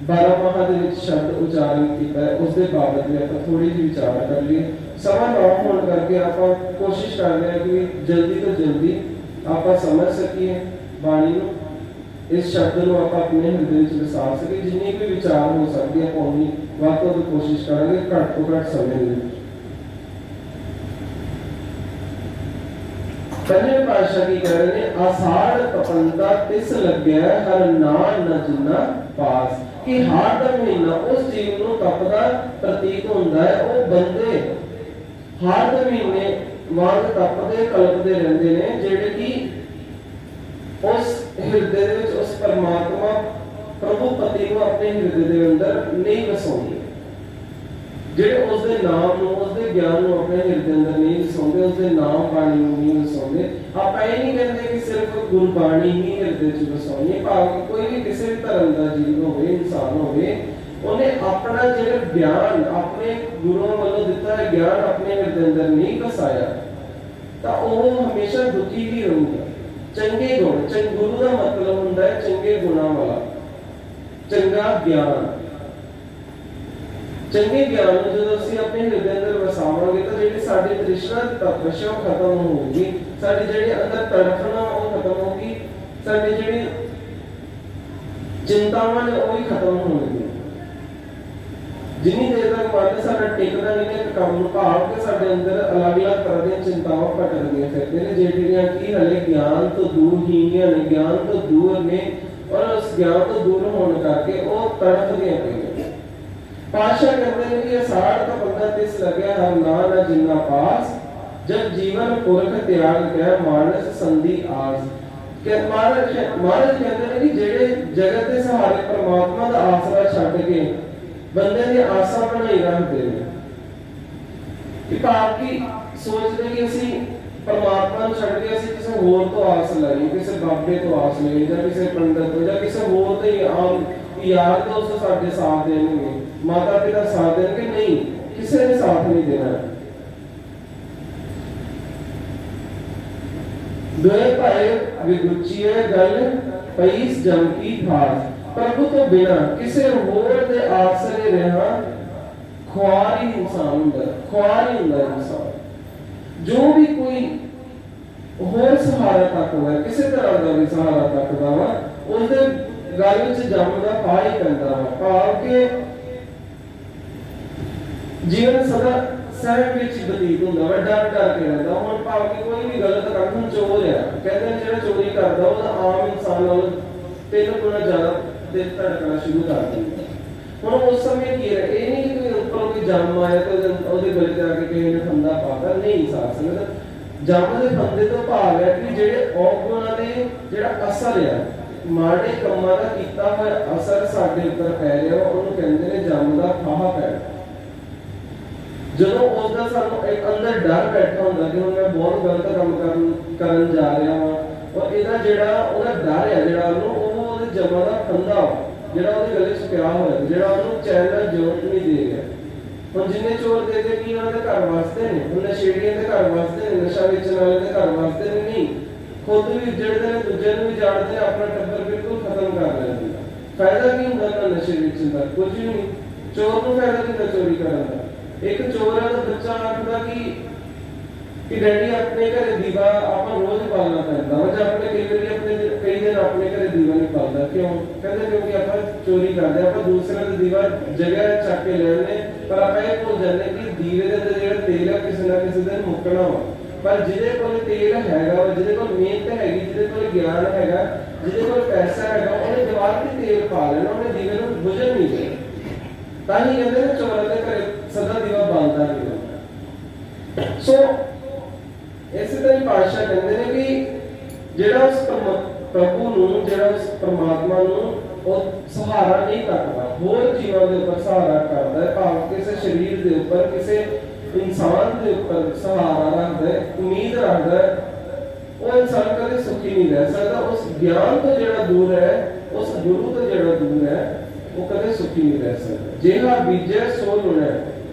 12 ਮਾਹਾਂ ਦੇ ਵਿੱਚ ਸ਼ਬਦ ਉਚਾਰਨ ਕੀਤਾ ਹੈ, ਉਸ ਦੇ ਬਾਬਤ ਵੀ ਆਪਾਂ ਥੋੜੀ ਜਿਹੀ ਵਿਚਾਰ ਕਰ ਲਈਏ। ਸਮਾਂ ਨਾ ਹੋਣ ਕਰਕੇ ਆਪਾਂ ਕੋਸ਼ਿਸ਼ ਕਰ ਰਹੇ ਹਾਂ ਕਿ ਜਲਦੀ ਤੋਂ ਜਲਦੀ ਆਪਾਂ ਸਮਝ ਸਕੀਏ ਬਾਣੀ ਨੂੰ, ਇਸ ਸ਼ਬਦ ਨੂੰ ਆਪਾਂ ਆਪਣੇ ਹਿਰਦੇ ਵਿੱਚ ਵਸਾ ਸਕੀਏ। ਜਿੰਨੀ ਵੀ ਵਿਚਾਰ ਹੋ ਸਕਦੀ ਹੈ ਆਪਾਂ ਉਨੀ ਵੱਧ ਤੋਂ ਵੱਧ ਕੋਸ਼ਿਸ਼ ਕਰਾਂਗੇ ਘੱਟ ਤੋਂ ਘੱਟ ਸਮੇਂ ਦੇ ਵਿੱਚ। ਪੰਜਵੇਂ ਪਾਤਸ਼ਾਹ ਕੀ ਕਹਿ ਰਹੇ ਨੇ? ਆਸਾੜ ਤਪੰਦਾ ਤਿਸ ਲੱਗਿਆ ਹਰ ਨਾਮ ਨ ਜਿੰਨਾ ਪਾਸ, ਕਿ ਹਾੜ ਦਾ ਮਹੀਨਾ ਉਸ ਜੀਵ ਨੂੰ ਤਪਦਾ ਪ੍ਰਤੀਤ ਹੁੰਦਾ ਹੈ। ਉਹ ਬੰਦੇ ਹਾੜ ਦੇ ਮਹੀਨੇ ਵਾਂਗ ਤਪਦੇ ਕਲਪਦੇ ਰਹਿੰਦੇ ਨੇ, ਜਿਹੜੇ ਕਿ ਉਸ ਹਿਰਦੇ ਦੇ ਵਿੱਚ ਉਸ ਪਰਮਾਤਮਾ ਪ੍ਰਭੂ ਪਤੀ ਨੂੰ ਆਪਣੇ ਹਿਰਦੇ ਦੇ ਅੰਦਰ ਨਹੀਂ ਵਸਾਉਂਦੇ, ਜਿਹੜੇ ਉਸ ਦੇ ਨਾਮ ਨੂੰ, ਉਸ ਦੇ ਗਿਆਨ ਨੂੰ ਆਪਣੇ ਹਿਰਦੇ ਅੰਦਰ ਨਹੀਂ ਵਸਾਉਂਦੇ, ਉਸ ਦੇ ਨਾਮ ਬਾਣੀ ਨੂੰ ਨਹੀਂ ਵਸਾਉਂਦੇ। ਆਪਾਂ ਇਹ ਨਹੀਂ ਕਹਿੰਦੇ ਕਿ ਸਿਰਫ ਗੁਰਬਾਣੀ ਹੀ ਹਿਰਦੇ 'ਚ ਵਸਾਉਣੀ ਹੈ, ਭਾਵੇਂ ਕੋਈ ਵੀ ਕਿਸੇ ਵੀ ਧਰਮ ਦਾ ਜੀਵ ਹੋਵੇ, ਇਨਸਾਨ ਹੋਵੇ, ਉਹਨੇ ਆਪਣਾ ਜਿਹੜਾ ਗਿਆਨ, ਆਪਣੇ ਗੁਰੂਆਂ ਵੱਲੋਂ ਦਿੱਤਾ ਹੈ ਗਿਆਨ ਆਪਣੇ ਹਿਰਦੇ ਅੰਦਰ ਨਹੀਂ ਵਸਾਇਆ ਤਾਂ ਉਹ ਹਮੇਸ਼ਾ ਦੁਖੀ ਹੀ ਰਹੂਗਾ। ਚੰਗੇ ਗੁਣ, ਗੁਰੂ ਦਾ ਮਤਲਬ ਹੁੰਦਾ ਹੈ ਚੰਗੇ ਗੁਣਾਂ ਵਾਲਾ, ਚੰਗਾ ਗਿਆਨ। ਚੰਗੇ ਗਿਆਨ ਨੂੰ ਜਦੋਂ ਅਸੀਂ ਆਪਣੇ ਹਿਰਦੇ ਅੰਦਰ ਵਸਾਵਾਂਗੇ ਤਾਂ ਜਿਹੜੀ ਸਾਡੀ ਤ੍ਰਿਸ਼ਨਾ ਦੀ ਤਪਸ਼ ਉਹ ਖਤਮ ਹੋਊਗੀ, ਸਾਡੀ ਜਿਹੜੀ ਅੰਦਰ ਤੜਫਣਾ ਉਹ ਖਤਮ ਹੋਊਗੀ, ਸਾਡੀ ਜਿਹੜੀ ਚਿੰਤਾਵਾਂ ਨੇ ਉਹ ਵੀ ਖਤਮ ਹੋਣਗੀਆਂ। ਜਿੰਨੀ ਦੇਰ ਤੱਕ ਮਨ ਸਾਡਾ ਟਿਕਦਾ ਨਹੀਂ ਹੈ ਕੰਮ ਨੂੰ, ਭਾਵ ਕਿ ਸਾਡੇ ਅੰਦਰ ਅਲੱਗ-ਅਲੱਗ ਤਰ੍ਹਾਂ ਦੀਆਂ ਚਿੰਤਾਵਾਂ ਭਟਕਦੀਆਂ ਫਿਰਦੇ ਨੇ, ਜਿਹੜੀਆਂ ਕਿ ਹਲੇ ਗਿਆਨ ਤੋਂ ਦੂਰ ਹੀਆਂ ਨੇ, ਗਿਆਨ ਤੋਂ ਦੂਰ ਨੇ, ਔਰ ਉਸ ਗਿਆਨ ਤੋਂ ਦੂਰ ਹੋਣ ਕਰਕੇ ਉਹ ਤੜਫਦੀਆਂ ਪਈਆਂ। ਪਾਤਸ਼ਾਹ ਕਹਿੰਦੇ ਨੇ ਕਿ ਅਸਾੜ ਤਾਂ ਬੰਦਾ ਤਿਸ ਲੱਗਿਆ ਹਰ ਨਾਮ ਨ ਜਿੰਨਾ ਪਾਸ, ਜਬ ਜੀਵਨ ਪੁਰਖ ਤਿਆਗ ਗਿਆ ਮਾਨਸ ਸੰਧੀ ਆਸ। ਕਿ ਮਹਾਰਾਜ ਕਹਿੰਦੇ ਨੇ ਕਿ ਜਿਹੜੇ ਜਗਤ ਦੇ ਸਹਾਰੇ ਪਰਮਾਤਮਾ ਦਾ ਆਸਰਾ ਛੱਡ ਕੇ ਬੰਦੇ ਦੀ ਆਸਾਂ ਬਣਾਈ ਰੱਖਦੇ ਨੇ, ਕਿ ਭਾਵ ਕਿ ਸੋਚਦੇ ਕਿ ਅਸੀਂ ਪਰਮਾਤਮਾ ਨੂੰ ਛੱਡ ਕੇ ਅਸੀਂ ਕਿਸੇ ਹੋਰ ਤੋਂ ਆਸ ਲਾਈਏ, ਕਿਸੇ ਬਾਬੇ ਤੋਂ ਆਸ ਲਾਈਏ, ਜਾਂ ਕਿਸੇ ਪੰਡਤ ਤੋਂ, ਜਾਂ ਕਿਸੇ ਹੋਰ ਤੋਂ ਆਮ ਯਾਰ ਦੋਸਤ ਸਾਡੇ ਸਾਥ ਦੇਣਗੇ, ਮਾਤਾ ਪਿਤਾ ਸਾਥ ਦੇਣਗੇ, ਨਹੀਂ, ਕਿਸੇ ਨੇ ਸਾਥ ਨਹੀਂ ਦੇਣਾ। ਦੋਏ ਭਾਏ ਵਿਗੁਚੀਏ ਗੱਲ ਪਈਸ ਜਮ ਕੀ ਖਾਸ, ਪ੍ਰਭੂ ਤੋਂ ਬਿਨਾ ਕਿਸੇ ਹੋਰ ਦੇ ਆਸਰੇ ਰਹਿਣਾ ਖੁਆਰੀ ਇਨਸਾਨ ਹੁੰਦਾ, ਖੁਆਰੀ ਹੁੰਦਾ ਇਨਸਾਨ। ਜੋ ਵੀ ਕੋਈ ਹੋਰ ਸਹਾਰਾ ਤੱਕਦਾ, ਕਿਸੇ ਤਰ੍ਹਾਂ ਦਾ ਵੀ ਸਹਾਰਾ ਤੱਕਦਾ ਵਾ, ਉਹਦੇ ਗੱਲ ਵਿੱਚ ਜੰਮ ਦਾ ਪਾ ਹੀ ਪੈਂਦਾ ਵਾ, ਭਾਵ ਕਿ ਜੀਵਨ ਸਦਾ ਸਹਿਮ ਵਿੱਚ ਬਤੀਤ ਹੁੰਦਾ ਵਾ, ਡਰ ਕੇ ਰਹਿੰਦਾ। ਹੁਣ ਭਾਵ ਕਿ ਕੋਈ ਵੀ ਗਲਤ ਕੰਮ, ਹੁਣ ਚੋਰ ਆ, ਕਹਿੰਦੇ ਨੇ ਜਿਹੜਾ ਚੋਰੀ ਕਰਦਾ ਉਹਦਾ ਆਮ ਇਨਸਾਨ ਨਾਲੋਂ 3 ਗੁਣਾ ਜ਼ਿਆਦਾ ਦਿਲ ਧੜਕਣਾ ਸ਼ੁਰੂ ਕਰ ਦਿੰਦਾ। ਹੁਣ ਉਸ ਸਮੇਂ ਕੀ ਹੈ, ਇਹ ਨਹੀਂ ਕਿ ਕੋਈ ਉੱਪਰੋਂ ਕੋਈ ਜੰਮ ਆਇਆ ਤੇ ਉਹਦੇ ਗਲੇ ਤੇ ਆ ਕੇ ਕਿਸੇ ਨੇ ਫੰਦਾ ਪਾਤਾ, ਨਹੀਂ ਸਾਧ ਸੰਗਤ। ਜੰਮ ਦੇ ਫੰਦੇ ਤੋਂ ਭਾਵ ਹੈ ਕਿ ਜਿਹੜੇ ਔਗੁਣਾਂ ਦੇ ਜਿਹੜਾ ਅਸਰ ਆ, ਮਾੜੇ ਕੰਮਾਂ ਦਾ ਕੀਤਾ ਹੋਇਆ ਅਸਰ ਸਾਡੇ ਉੱਪਰ ਪੈ ਰਿਹਾ ਉਹਨੂੰ ਕਹਿੰਦੇ ਨੇ ਜੰਮ ਦਾ ਫਾਹਾ ਪੈਣਾ। ਜਦੋਂ ਉਸ ਦਾ ਸਾਨੂੰ ਇੱਕ ਅੰਦਰ ਡਰ ਬੈਠਾ ਹੁੰਦਾ ਕਿ ਹੁਣ ਮੈਂ ਬਹੁਤ ਗਲਤ ਕੰਮ ਕਰਨ ਜਾ ਰਿਹਾ ਹਾਂ, ਔਰ ਇਹਦਾ ਜਿਹੜਾ ਉਹਦਾ ਡਰ ਹੈ ਜਿਹੜਾ ਉਹਦੇ ਜਮਾਂ ਦਾ ਫੰਦਾ ਜਿਹੜਾ ਉਹਦੇ ਗਲੇ 'ਚ ਪਿਆ ਹੋਇਆ, ਜਿਹੜਾ ਉਹਨੂੰ ਚੈਨ ਨਾਲ ਜੋੜ ਨਹੀਂ ਦੇ ਰਿਹਾ। ਹੁਣ ਜਿੰਨੇ ਚੋਰ ਦੇ ਕੀ ਉਹਨਾਂ ਦੇ ਘਰ ਵਾਸਤੇ ਨੇ, ਹੁਣ ਨਸ਼ੇੜੀਆਂ ਦੇ ਘਰ ਵਾਸਤੇ ਨੇ, ਨਸ਼ਾ ਵੇਚਣ ਵਾਲੇ ਦੇ ਘਰ ਵਾਸਤੇ ਨੇ, ਨਹੀਂ ਖੁਦ ਵੀ ਉਜੜਦੇ ਨੇ, ਦੂਜੇ ਨੂੰ ਵੀ ਜਾਣਦੇ ਨੇ, ਆਪਣਾ ਟੱਬਰ ਬਿਲਕੁਲ ਖਤਮ ਕਰ ਲੈਂਦੇ ਨੇ। ਫਾਇਦਾ ਕੀ ਹੁੰਦਾ ਨਾ ਨਸ਼ੇ ਵੇਚਣ ਦਾ? ਕੁਝ ਵੀ ਨਹੀਂ। ਚੋਰ ਨੂੰ ਫਾਇਦਾ ਕੀ ਹੁੰਦਾ ਚੋਰੀ ਕਰਨ ਦਾ? ਇੱਕ ਚੋਰ ਹੈ ਤਾਂ ਬੱਚਾ ਆਖਦਾ ਕਿ ਡੈਡੀ ਆਪਣੇ ਘਰੇ ਦੀਵਾ ਆਪਾਂ ਰੋਜ਼ ਬਾਲਣਾ ਪੈਂਦਾ ਵਾ, ਜਾਂ ਆਪਣੇ ਕਈ ਦਿਨ ਆਪਣੇ ਘਰੇ ਦੀਵਾ ਨਹੀਂ ਬਾਲਦਾ। ਕਿਉਂ? ਕਹਿੰਦੇ ਕਿਉਂਕਿ ਆਪਾਂ ਚੋਰੀ ਕਰਦੇ, ਆਪਾਂ ਦੂਸਰੇ ਦਾ ਦੀਵਾ ਜਗ੍ਹਾ ਚੱਕ ਕੇ ਲੈਣੇ, ਪਰ ਆਪਾਂ ਇਹ ਭੁੱਲ ਜਾਂਦੇ ਕਿ ਦੀਵੇ ਦੇ ਅੰਦਰ ਜਿਹੜਾ ਤੇਲ ਹੈ ਕਿਸੇ ਨਾ ਕਿਸੇ ਦਿਨ ਮੁੱਕਣਾ ਵਾ। ਪਰ ਜਿਹਦੇ ਕੋਲ ਤੇਲ ਹੈਗਾ, ਜਿਹਦੇ ਕੋਲ ਮਿਹਨਤ ਹੈਗੀ, ਜਿਹਦੇ ਕੋਲ ਗਿਆਨ ਹੈਗਾ, ਜਿਹਦੇ ਕੋਲ ਪੈਸਾ ਹੈਗਾ, ਉਹਨੇ ਦੀਵਾਰ ਤੇ ਤੇਲ ਪਾ ਲੈਣਾ, ਉਹਨੇ ਦੀਵੇ ਨੂੰ ਬੁਝਣ ਨਹੀਂ ਦੇਣਾ। ਤਾਂ ਹੀ ਕਹਿੰਦੇ ਨੇ ਚੋਰਾਂ ਦੇ ਘਰੇ ਸਦਾ ਦੀਵਾ ਬਾਲਦਾ ਨਹੀਂ। ਸੋ ਇਸੇ ਤਰ੍ਹਾਂ ਪਾਤਸ਼ਾਹ ਕਹਿੰਦੇ ਨੇ ਕਿ ਜਿਹੜਾ ਉਸ ਪ੍ਰਭੂ ਨੂੰ, ਜਿਹੜਾ ਉਸ ਪਰਮਾਤਮਾ ਨੂੰ ਉਹ ਸਹਾਰਾ ਨਹੀਂ ਕਰਦਾ, ਹੋਰ ਜੀਵਾਂ ਦੇ ਉੱਪਰ ਸਹਾਰਾ ਕਰਦਾ ਹੈ, ਭਾਵ ਕਿਸੇ ਸਰੀਰ ਦੇ ਉੱਪਰ, ਕਿਸੇ ਇਨਸਾਨ ਦੇ ਉੱਪਰ ਸਹਾਰਾ ਰੱਖਦਾ ਹੈ, ਉਮੀਦ ਰੱਖਦਾ ਹੈ, ਉਹ ਇਨਸਾਨ ਕਦੇ ਸੁਖੀ ਨਹੀਂ ਰਹਿ ਸਕਦਾ। ਉਸ ਗਿਆਨ ਤੋਂ ਜਿਹੜਾ ਦੂਰ ਹੈ, ਉਸ ਗੁਰੂ ਤੋਂ ਜਿਹੜਾ ਦੂਰ ਹੈ, ਉਹ ਕਦੇ ਸੁਖੀ ਨਹੀਂ ਰਹਿ ਸਕਦਾ। ਜਿਹੜਾ ਬੀਜੈ ਸੋ ਲੁਣੈ,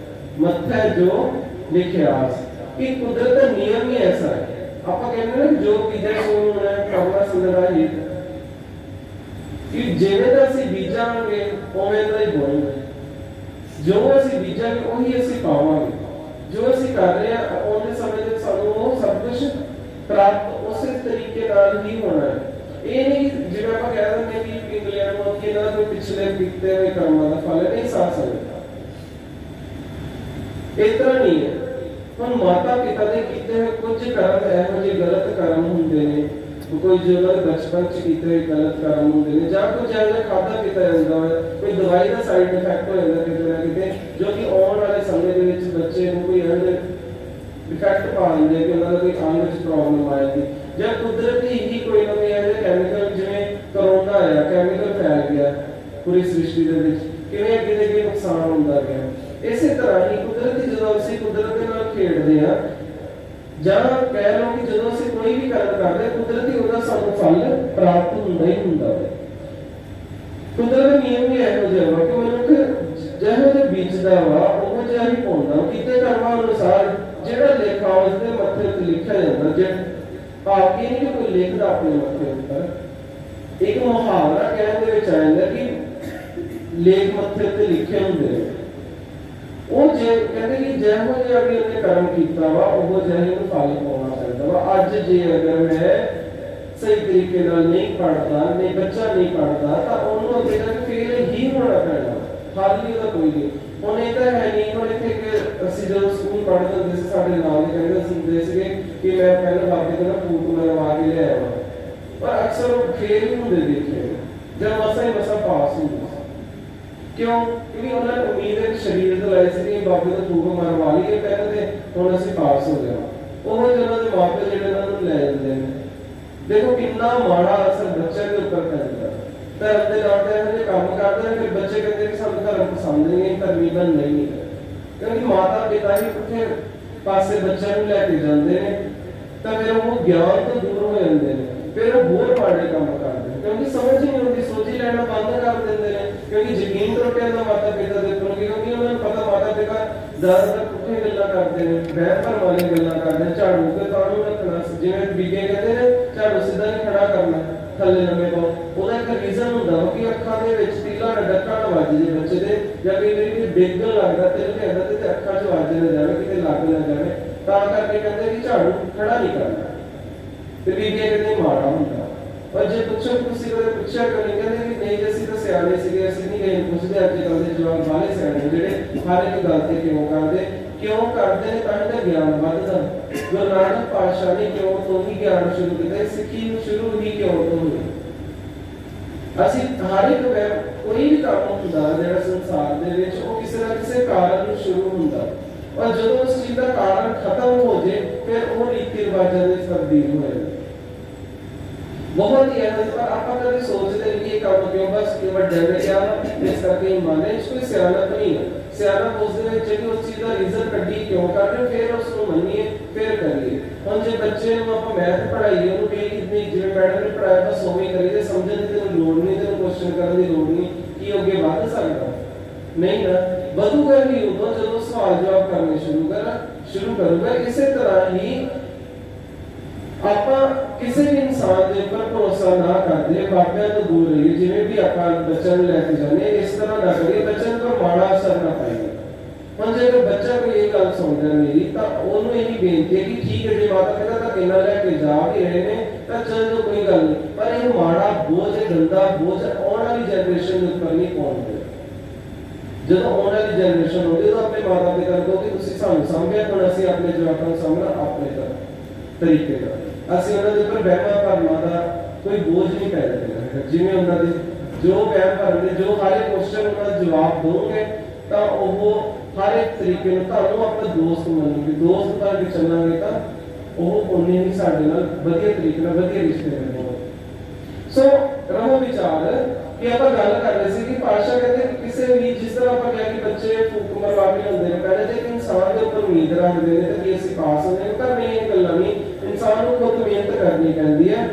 ਮੱਥੈ ਜੋ ਲਿਖਿਆਸ। ਕਿ ਕੁਦਰਤ ਦਾ ਨਿਯਮ ਹੀ ਐਸਾ ਹੈ। ਆਪਾਂ ਕਹਿੰਦੇ ਨੇ ਜੋ ਬੀਜੈ ਸੋ ਲੁਣੈ, ਕਰਨਾ ਸੁਣਨਾ ਹੀ ਕਿ ਜਿਵੇਂ ਦਾ ਅਸੀਂ ਬੀਜਾਂਗੇ ਉਵੇਂ ਦਾ ਹੀ ਹੋਏਗਾ। ਜੋ ਅਸੀਂ ਬੀਜਾਂਗੇ ਉਹੀ ਅਸੀਂ ਪਾਵਾਂਗੇ। ਜੋ ਅਸੀਂ ਕਰ ਰਹੇ ਹਾਂ ਉਹਦੇ ਸਮੇਂ ਤੇ ਸਾਨੂੰ ਉਹ ਸਭ ਕੁਝ ਪ੍ਰਾਪਤ ਉਸੇ ਤਰੀਕੇ ਨਾਲ ਹੀ ਹੋਣਾ ਹੈ। ਇਹ ਨਹੀਂ ਜਿਵੇਂ ਆਪਾਂ ਕਹਿ ਦਿੰਦੇ ਕਿ ਪਿੰਗਲਿਆਂ ਨੂੰ ਕਿ ਇਹਨਾਂ ਦੇ ਪਿਛਲੇ ਕੀਤੇ ਹੋਏ ਕਰਮਾਂ ਦਾ ਫਲ ਨਹੀਂ ਸਾਹ ਸਕਦਾ। ਇਸ ਤਰ੍ਹਾਂ ਨਹੀਂ ਹੈ। ਹੁਣ ਮਾਤਾ ਪਿਤਾ ਦੇ ਕੀਤੇ ਹੋਏ ਕੁਝ ਕਰਮ ਇਹੋ ਜਿਹੇ ਗਲਤ ਕਰਮ ਹੁੰਦੇ ਨੇ, ਕੋਈ ਜਿਹੜਾ ਬਚਪਨ ਚ ਕੀਤੇ ਹੋਏ ਗਲਤ ਕਰਮ ਹੁੰਦੇ ਨੇ, ਜਾਂ ਕੁਝ ਇਹੋ ਜਿਹਾ ਖਾਧਾ ਪੀਤਾ ਜਾਂਦਾ ਹੈ, ਕੋਈ ਦਵਾਈ ਦਾ ਸਾਈਡ ਇਫੈਕਟ ਹੋ ਜਾਂਦਾ ਕਿਤੇ ਨਾ ਕਿਤੇ, ਜੋ ਕਿ ਆਉਣ ਵਾਲੇ ਸਮੇਂ ਦੇ ਵਿੱਚ ਬੱਚੇ ਨੂੰ ਕੋਈ ਇਹੋ ਜਿਹੇ ਇਫੈਕਟ ਪਾ ਦਿੰਦੇ ਕਿ ਉਹਨਾਂ ਦਾ ਕੋਈ ਅੰਗ ਵਿੱਚ ਪ੍ਰੋਬਲਮ ਆਏਗੀ, ਜਾਂ ਕੁਦਰਤੀ ਹੀ ਕੋਈ ਨਾ ਕੋਈ ਇਹੋ ਜਿਹੇ ਕੈਮੀਕਲ, ਜਿਵੇਂ ਕਰੋਨਾ ਆਇਆ, ਕੈਮੀਕਲ ਫੈਲ ਗਿਆ ਪੂਰੀ ਸ੍ਰਿਸ਼ਟੀ ਦੇ ਵਿੱਚ, ਕਿਵੇਂ ਅੱਗੇ ਦੇ ਅੱਗੇ ਨੁਕਸਾਨ ਹੁੰਦਾ ਗਿਆ। ਇਸੇ ਤਰ੍ਹਾਂ ਹੀ ਕੁਦਰਤੀ ਜਦੋਂ ਅਸੀਂ ਕੁਦਰਤ ਦੇ ਨਾਲ ਖੇਡਦੇ ਹਾਂ, ਜਾਂ ਕਹਿ ਲਓ ਕਿ ਜਦੋਂ ਅਸੀਂ ਕੋਈ ਵੀ ਕਰਮ ਕਰਦੇ, ਕੁਦਰਤੀ ਉਹਦਾ ਸਾਨੂੰ ਫਲ ਪ੍ਰਾਪਤ ਹੁੰਦਾ ਹੀ ਹੁੰਦਾ ਹੈ। ਕੁਦਰਤ ਦਾ ਨਿਯਮ ਹੀ ਇਹੋ ਜਿਹਾ ਵਾ ਕਿ ਮਨੁੱਖ ਜਿਹੋ ਜਿਹਾ ਬੀਜਦਾ ਵਾ ਉਹ ਜਿਹਾ ਹੀ ਪਾਉਂਦਾ। ਕੀਤੇ ਕਰਮਾਂ ਅਨੁਸਾਰ ਜਿਹੜਾ ਲੇਖਾ ਉਸਦੇ ਮੱਥੇ ਉੱਤੇ ਲਿਖਿਆ ਜਾਂਦਾ। ਜੇ ਭਾਵ ਕਿ ਨਹੀਂ ਕੋਈ ਲਿਖਦਾ ਆਪਣੇ ਮੱਥੇ ਉੱਪਰ। ਇੱਕ ਮੁਹਾਵਰਾ ਕਹਿਣ ਦੇ ਵਿੱਚ ਆ ਜਾਂਦਾ ਕਿ ਲੇਖ ਮੱਥੇ ਉੱਤੇ ਲਿਖੇ ਹੁੰਦੇ ਨੇ। ਉਹ ਜੇ ਕਹਿੰਦੇ ਕਿ ਜਿਹੋ ਜਿਹਾ ਵੀ ਉਹਨੇ ਕਰਮ ਕੀਤਾ ਵਾ ਉਹ ਜਿਹਾ ਹੀ ਉਹਨੂੰ ਫਲ ਪਾਉਣਾ ਚਾਹੀਦਾ ਵਾ। ਅੱਜ ਜੇ ਅਗਰ ਮੈਂ ਸਹੀ ਤਰੀਕੇ ਨਾਲ ਨਹੀਂ ਪੜ੍ਹਦਾ, ਨਹੀਂ ਬੱਚਾ ਨਹੀਂ ਪੜ੍ਹਦਾ, ਤਾਂ ਉਹਨੂੰ ਅੱਗੇ ਜਾ ਕੇ ਫੇਲ ਹੀ ਹੋਣਾ ਪੈਣਾ, ਹੱਲ ਨਹੀਂ ਉਹਦਾ ਕੋਈ ਨਹੀਂ। ਹੁਣ ਇਹ ਤਾਂ ਹੈ ਨਹੀਂ। ਹੁਣ ਇੱਥੇ ਅਸੀਂ ਜਦੋਂ ਸਕੂਲ ਪੜ੍ਹਦੇ ਹੁੰਦੇ ਸੀ, ਸਾਡੇ ਨਾਲ ਦੇ ਕਹਿੰਦੇ ਸੁਣਦੇ ਸੀਗੇ ਕਿ ਮੈਂ ਪਹਿਲਾਂ ਬਾਬੇ ਤੋਂ ਨਾ ਫੂਟ ਮਰਵਾ ਕੇ ਲਿਆਇਆ ਵਾ, ਪਰ ਅਕਸਰ ਉਹ ਫੇਲ ਹੀ ਹੁੰਦੇ ਦੇਖੇ, ਜਦ ਮਸਾ ਪਾਸ ਹੁੰਦੇ। ਕਿਉਂ? ਕਿਉਂਕਿ ਉਹਨਾਂ ਨੂੰ ਉਮੀਦ ਹੈ ਕਿ ਸਰੀਰ ਤੋਂ ਲਾਇ ਸੀ ਕਿ ਬਾਬੇ ਤੋਂ ਫੂਟ ਮਰਵਾ ਲਈਏ ਪਹਿਲਾਂ ਤੇ ਹੁਣ ਅਸੀਂ ਪਾਸ ਹੋ ਜਾਵਾਂ। ਉਹ ਜਿਹਨਾਂ ਦੇ ਮਾਪੇ ਜਿਹੜੇ ਉਹਨਾਂ ਨੂੰ ਲੈ ਜਾਂਦੇ ਨੇ, ਦੇਖੋ ਕਿੰਨਾ ਮਾੜਾ ਅਸਰ ਬੱਚਿਆਂ ਦੇ ਉੱਪਰ ਪੈਂਦਾ। ਧਰਮ ਦੇ ਨਾਮ ਤੇ ਇਹੋ ਜਿਹੇ ਕੰਮ ਕਰਦੇ ਨੇ, ਫਿਰ ਬੱਚੇ ਕਹਿੰਦੇ ਕਿ ਸਾਨੂੰ ਧਰਮ ਪਸੰਦ ਨਹੀਂ ਹੈ, ਧਰਮੀ ਬਣ ਨਹੀਂ ਹੈ। ਕਿਉਂਕਿ ਮਾਤਾ ਪਿਤਾ ਹੀ ਪੁੱਠੇ ਪਾਸੇ ਬੱਚਿਆਂ ਨੂੰ ਲੈ ਕੇ ਜਾਂਦੇ ਨੇ, ਤਾਂ ਫਿਰ ਉਹ ਗਿਆਨ ਤੋਂ ਦੂਰ ਹੋ ਜਾਂਦੇ ਨੇ, ਫਿਰ ਉਹ ਹੋਰ ਮਾੜੇ ਕੰਮ ਕਰਦੇ ਨੇ, ਕਿਉਂਕਿ ਸਮਝ ਨਹੀਂ ਆਉਂਦੀ, ਸੋਚੀ ਲੈਣਾ ਬੰਦ ਕਰ ਦਿੰਦੇ ਨੇ। ਕਿਉਂਕਿ ਯਕੀਨ ਟੁੱਟ ਜਾਂਦਾ ਮਾਤਾ ਪਿਤਾ ਦੇ ਉੱਪਰ, ਕਿਉਂਕਿ ਉਹਨਾਂ ਨੂੰ ਪਤਾ ਮਾਤਾ ਪਿਤਾ ਜ਼ਿਆਦਾਤਰ ਪੁੱਠੇ ਗੱਲਾਂ ਕਰਦੇ ਨੇ, ਵਹਿਮ ਭਰਮ ਵਾਲੀਆਂ ਗੱਲਾਂ ਕਰਦੇ ਨੇ। ਝਾੜੂ ਤੇ ਤੁਹਾਨੂੰ ਰੱਖਣਾ, ਜਿਵੇਂ ਬੀਗੇ ਕਹਿੰਦੇ ਨੇ ਝਾੜੂ ਸਿੱਧਾ ਨਹੀਂ ਖੜਾ ਕਰਨਾ, ਥੱਲੇ ਲੰਮੇ ਪਾਓ। ਉਹਦਾ ਇੱਕ ਰੀਜ਼ਨ ਹੁੰਦਾ ਵਾ ਕਿ ਅੱਖਾਂ ਦੇ ਵਿੱਚ ਤੀਲਾ ਡੱਕਾ ਨਾ ਵੱਜ ਜੇ ਬੱਚੇ ਦੇ, ਜਾਂ ਕਈ ਵਾਰੀ ਡਿੱਗਣ ਲੱਗਦਾ ਤਿਲ ਕਹਿੰਦਾ ਤੇ ਅੱਖਾਂ 'ਚ ਵੱਜ ਨਾ ਜਾਵੇ, ਕਿਤੇ ਲੱਗ ਨਾ ਜਾਵੇ, ਤਾਂ ਕਰਕੇ ਕਹਿੰਦੇ ਕਿ ਝਾੜੂ ਖੜਾ ਨਹੀਂ ਕਰਨਾ। ਤੇ ਬੀਗੇ ਕਹਿੰਦੇ ਮਾੜਾ ਹੁੰਦਾ। ਪਰ ਜੇ ਪੁੱਛੋ ਤੁਸੀਂ ਕਦੇ ਪੁੱਛਿਆ ਕਿਉਂ ਨਹੀਂ? ਕਹਿੰਦੇ ਕਿ ਨਹੀਂ, ਅਸੀਂ ਤਾਂ ਸਿਆਣੇ ਸੀਗੇ, ਅਸੀਂ ਨਹੀਂ ਗਏ ਪੁੱਛਦੇ। ਅੱਜ ਕੱਲ੍ਹ ਦੇ ਜਵਾਨ ਬਾਹਲੇ ਸਿਆਣੇ ਜਿਹੜੇ ਹਰ ਇੱਕ ਗੱਲ ਤੇ ਕਿਉਂ ਕਰਦੇ ਨੇ, ਤਾਂ ਇਹਦਾ ਗਿਆਨ ਵੱਧਦਾ। ਗੁਰੂ ਨਾਨਕ ਪਾਤਸ਼ਾਹ ਨੇ ਕਿਉਂ ਤੋਂ ਹੀ ਗਿਆਨ ਸ਼ੁਰੂ ਕੀਤਾ, ਸਿੱਖੀ ਨੂੰ ਸ਼ੁਰੂ ਹੀ ਕਿਉਂ ਤੋਂ ਹੋਈ। ਅਸੀਂ ਹਰ ਇੱਕ ਕੋਈ ਵੀ ਕੰਮ ਹੁੰਦਾ ਜਿਹੜਾ ਸੰਸਾਰ ਦੇ ਵਿੱਚ, ਉਹ ਕਿਸੇ ਨਾ ਕਿਸੇ ਕਾਰਨ ਨੂੰ ਸ਼ੁਰੂ ਹੁੰਦਾ, ਔਰ ਜਦੋਂ ਉਸ ਚੀਜ਼ ਦਾ ਕਾਰਨ ਖਤਮ ਹੋ ਜੇ ਫਿਰ ਉਹ ਰੀਤੀ ਰਿਵਾਜਾਂ ਦੇ ਤਬਦੀਲ ਹੋ ਜਾਂਦੇ। बहुत ही है पर आप कभी सोचते हैं कि ये काम क्यों बस केवल डर क्या इस करके ही माने कोई सियाना तो नहीं है सियाना उसदे ਵਿੱਚ ਜਿਹੜੀ ਉਸ ਚੀਜ਼ ਦਾ ਰੀਜ਼ਨ ਕੱਢੀ ਕਿਉਂ ਕਰ ਰਹੇ ਫਿਰ ਉਸ ਨੂੰ ਮੰਨੀਏ ਫਿਰ ਕਰੀਏ ਹੁਣ ਜੇ ਬੱਚੇ ਨੂੰ ਆਪਾਂ ਮੈਥ ਪੜਾਈਏ ਉਹਨੂੰ ਵੀ ਕਿੰਨੀ ਜਿਵੇਂ ਮੈਡਮ ਨੇ ਪੜਾਇਆ ਬਸ ਉਵੇਂ ਕਰੀਏ ਸਮਝਣ ਦੀ ਤੇ ਲੋੜ ਨਹੀਂ ਤੇ ਕੁਐਸਚਨ ਕਰਨ ਦੀ ਲੋੜ ਨਹੀਂ ਕਿ ਅੱਗੇ ਵਧ ਸਕਦਾ ਨਹੀਂ ਨਾ ਵਧੂਗਾ ਹੀ ਉਦੋਂ ਜਦੋਂ ਸਵਾਲ ਜਵਾਬ ਕਰਨੇ ਸ਼ੁਰੂ ਕਰੂਗਾ ਇਸੇ ਤਰ੍ਹਾਂ ਹੀ ਆਪਾਂ ਕਿਸੇ ਵੀ ਇਨਸਾਨ ਦੇ ਉੱਪਰ ਭਰੋਸਾ ਨਾ ਕਰਦੇ ਬਾਬਿਆਂ ਤੋਂ ਦੂਰ ਰਹੀਏ ਜਿਵੇਂ ਵੀ ਆਪਾਂ ਬੱਚਿਆਂ ਨੂੰ ਲੈ ਕੇ ਜਾਂਦੇ ਇਸ ਤਰ੍ਹਾਂ ਨਾ ਕਰੀਏ ਬੱਚਿਆਂ ਨੂੰ ਮਾੜਾ ਅਸਰ ਨਾ ਪਾਈਏ ਹੁਣ ਜੇ ਬੱਚਾ ਕੋਈ ਇਹ ਗੱਲ ਸੁਣਦਾ ਮੇਰੀ ਤਾਂ ਉਹਨੂੰ ਇਹੀ ਬੇਨਤੀ ਹੈ ਕਿ ਠੀਕ ਹੈ ਜੇ ਮਾਤਾ ਪਿਤਾ ਤਾਂ ਕਿੰਨਾ ਲੈ ਕੇ ਜਾ ਵੀ ਰਹੇ ਨੇ ਤਾਂ ਚੱਲ ਜੋ ਕੋਈ ਗੱਲ ਨਹੀਂ ਪਰ ਇਹ ਮਾੜਾ ਬੋਝ ਗੰਦਾ ਬੋਝ ਆਉਣ ਵਾਲੀ ਜਨਰੇਸ਼ਨ ਦੇ ਉੱਪਰ ਨਹੀਂ ਪਾਉਂਦੇ ਜਦੋਂ ਆਉਣ ਵਾਲੀ ਜਨਰੇਸ਼ਨ ਹੋਵੇ ਤਾਂ ਆਪਣੇ ਮਾਤਾ ਪਿਤਾ ਨੂੰ ਕਿ ਤੁਸੀਂ ਸਾਨੂੰ ਸਮਝਿਆ ਹੁਣ ਅਸੀਂ ਆਪਣੇ ਜਵਾਕਾਂ ਨੂੰ ਸਮਝਣਾ ਆਪਣੇ ਤਰੀਕੇ ਨਾਲ ਅਸੀਂ ਉਹਨਾਂ ਦੇ ਉੱਪਰ ਵਹਿਮਾਂ ਭਰਮਾਂ ਦਾ ਕੋਈ ਬੋਝ ਨਹੀਂ ਪੈਦਾ ਕਰਨਾ ਜਿਵੇਂ ਉਹਨਾਂ ਦੇ ਜੋ ਵਹਿਮ ਭਰਮ ਦੇ ਜੋ ਹਰ ਇੱਕ ਕੁਐਸਚਨ ਉਹਨਾਂ ਦਾ ਜਵਾਬ ਦੋਗੇ ਤਾਂ ਉਹ ਹਰ ਇੱਕ ਤਰੀਕੇ ਨਾਲ ਤੁਹਾਨੂੰ ਆਪਣਾ ਦੋਸਤ ਮੰਨੋਗੇ ਦੋਸਤ ਬਣ ਕੇ ਚੱਲਾਂਗੇ ਤਾਂ ਉਹ ਉਹਨੇ ਹੀ ਸਾਡੇ ਨਾਲ ਵਧੀਆ ਤਰੀਕੇ ਨਾਲ ਵਧੀਆ ਰਿਸ਼ਤੇ ਬਣਾਉਣਗੇ ਸੋ ਰਹੋ ਵਿਚਾਰ ਕਿ ਆਪਾਂ ਗੱਲ ਕਰ ਰਹੇ ਸੀ ਕਿ ਪਾਸ਼ਾ ਕਹਿੰਦੇ ਕਿ ਕਿਸੇ ਵੀ ਜਿਸ ਤਰ੍ਹਾਂ ਆਪਾਂ ਕਿਹਾ ਕਿ ਬੱਚੇ ਫੂਕ ਮਰਵਾ ਕੇ ਹੁੰਦੇ ਨੇ ਪਹਿਲੇ ਜੇ ਇਨਸਾਨ ਦੇ ਉੱਪਰ ਉਮੀਦ ਰੱਖਦੇ ਨੇ ਤਾਂ ਕਿ ਅਸੀਂ ਪਾਸ ਹੁੰਦੇ ਹਾਂ ਪਰ ਨਹੀਂ ਇਹ ਗੱਲਾਂ ਨਹੀਂ ਇਨਸਾਨ ਨੂੰ ਖੁਦ ਮਿਹਨਤ ਕਰਨੀ ਪੈਂਦੀ ਹੈ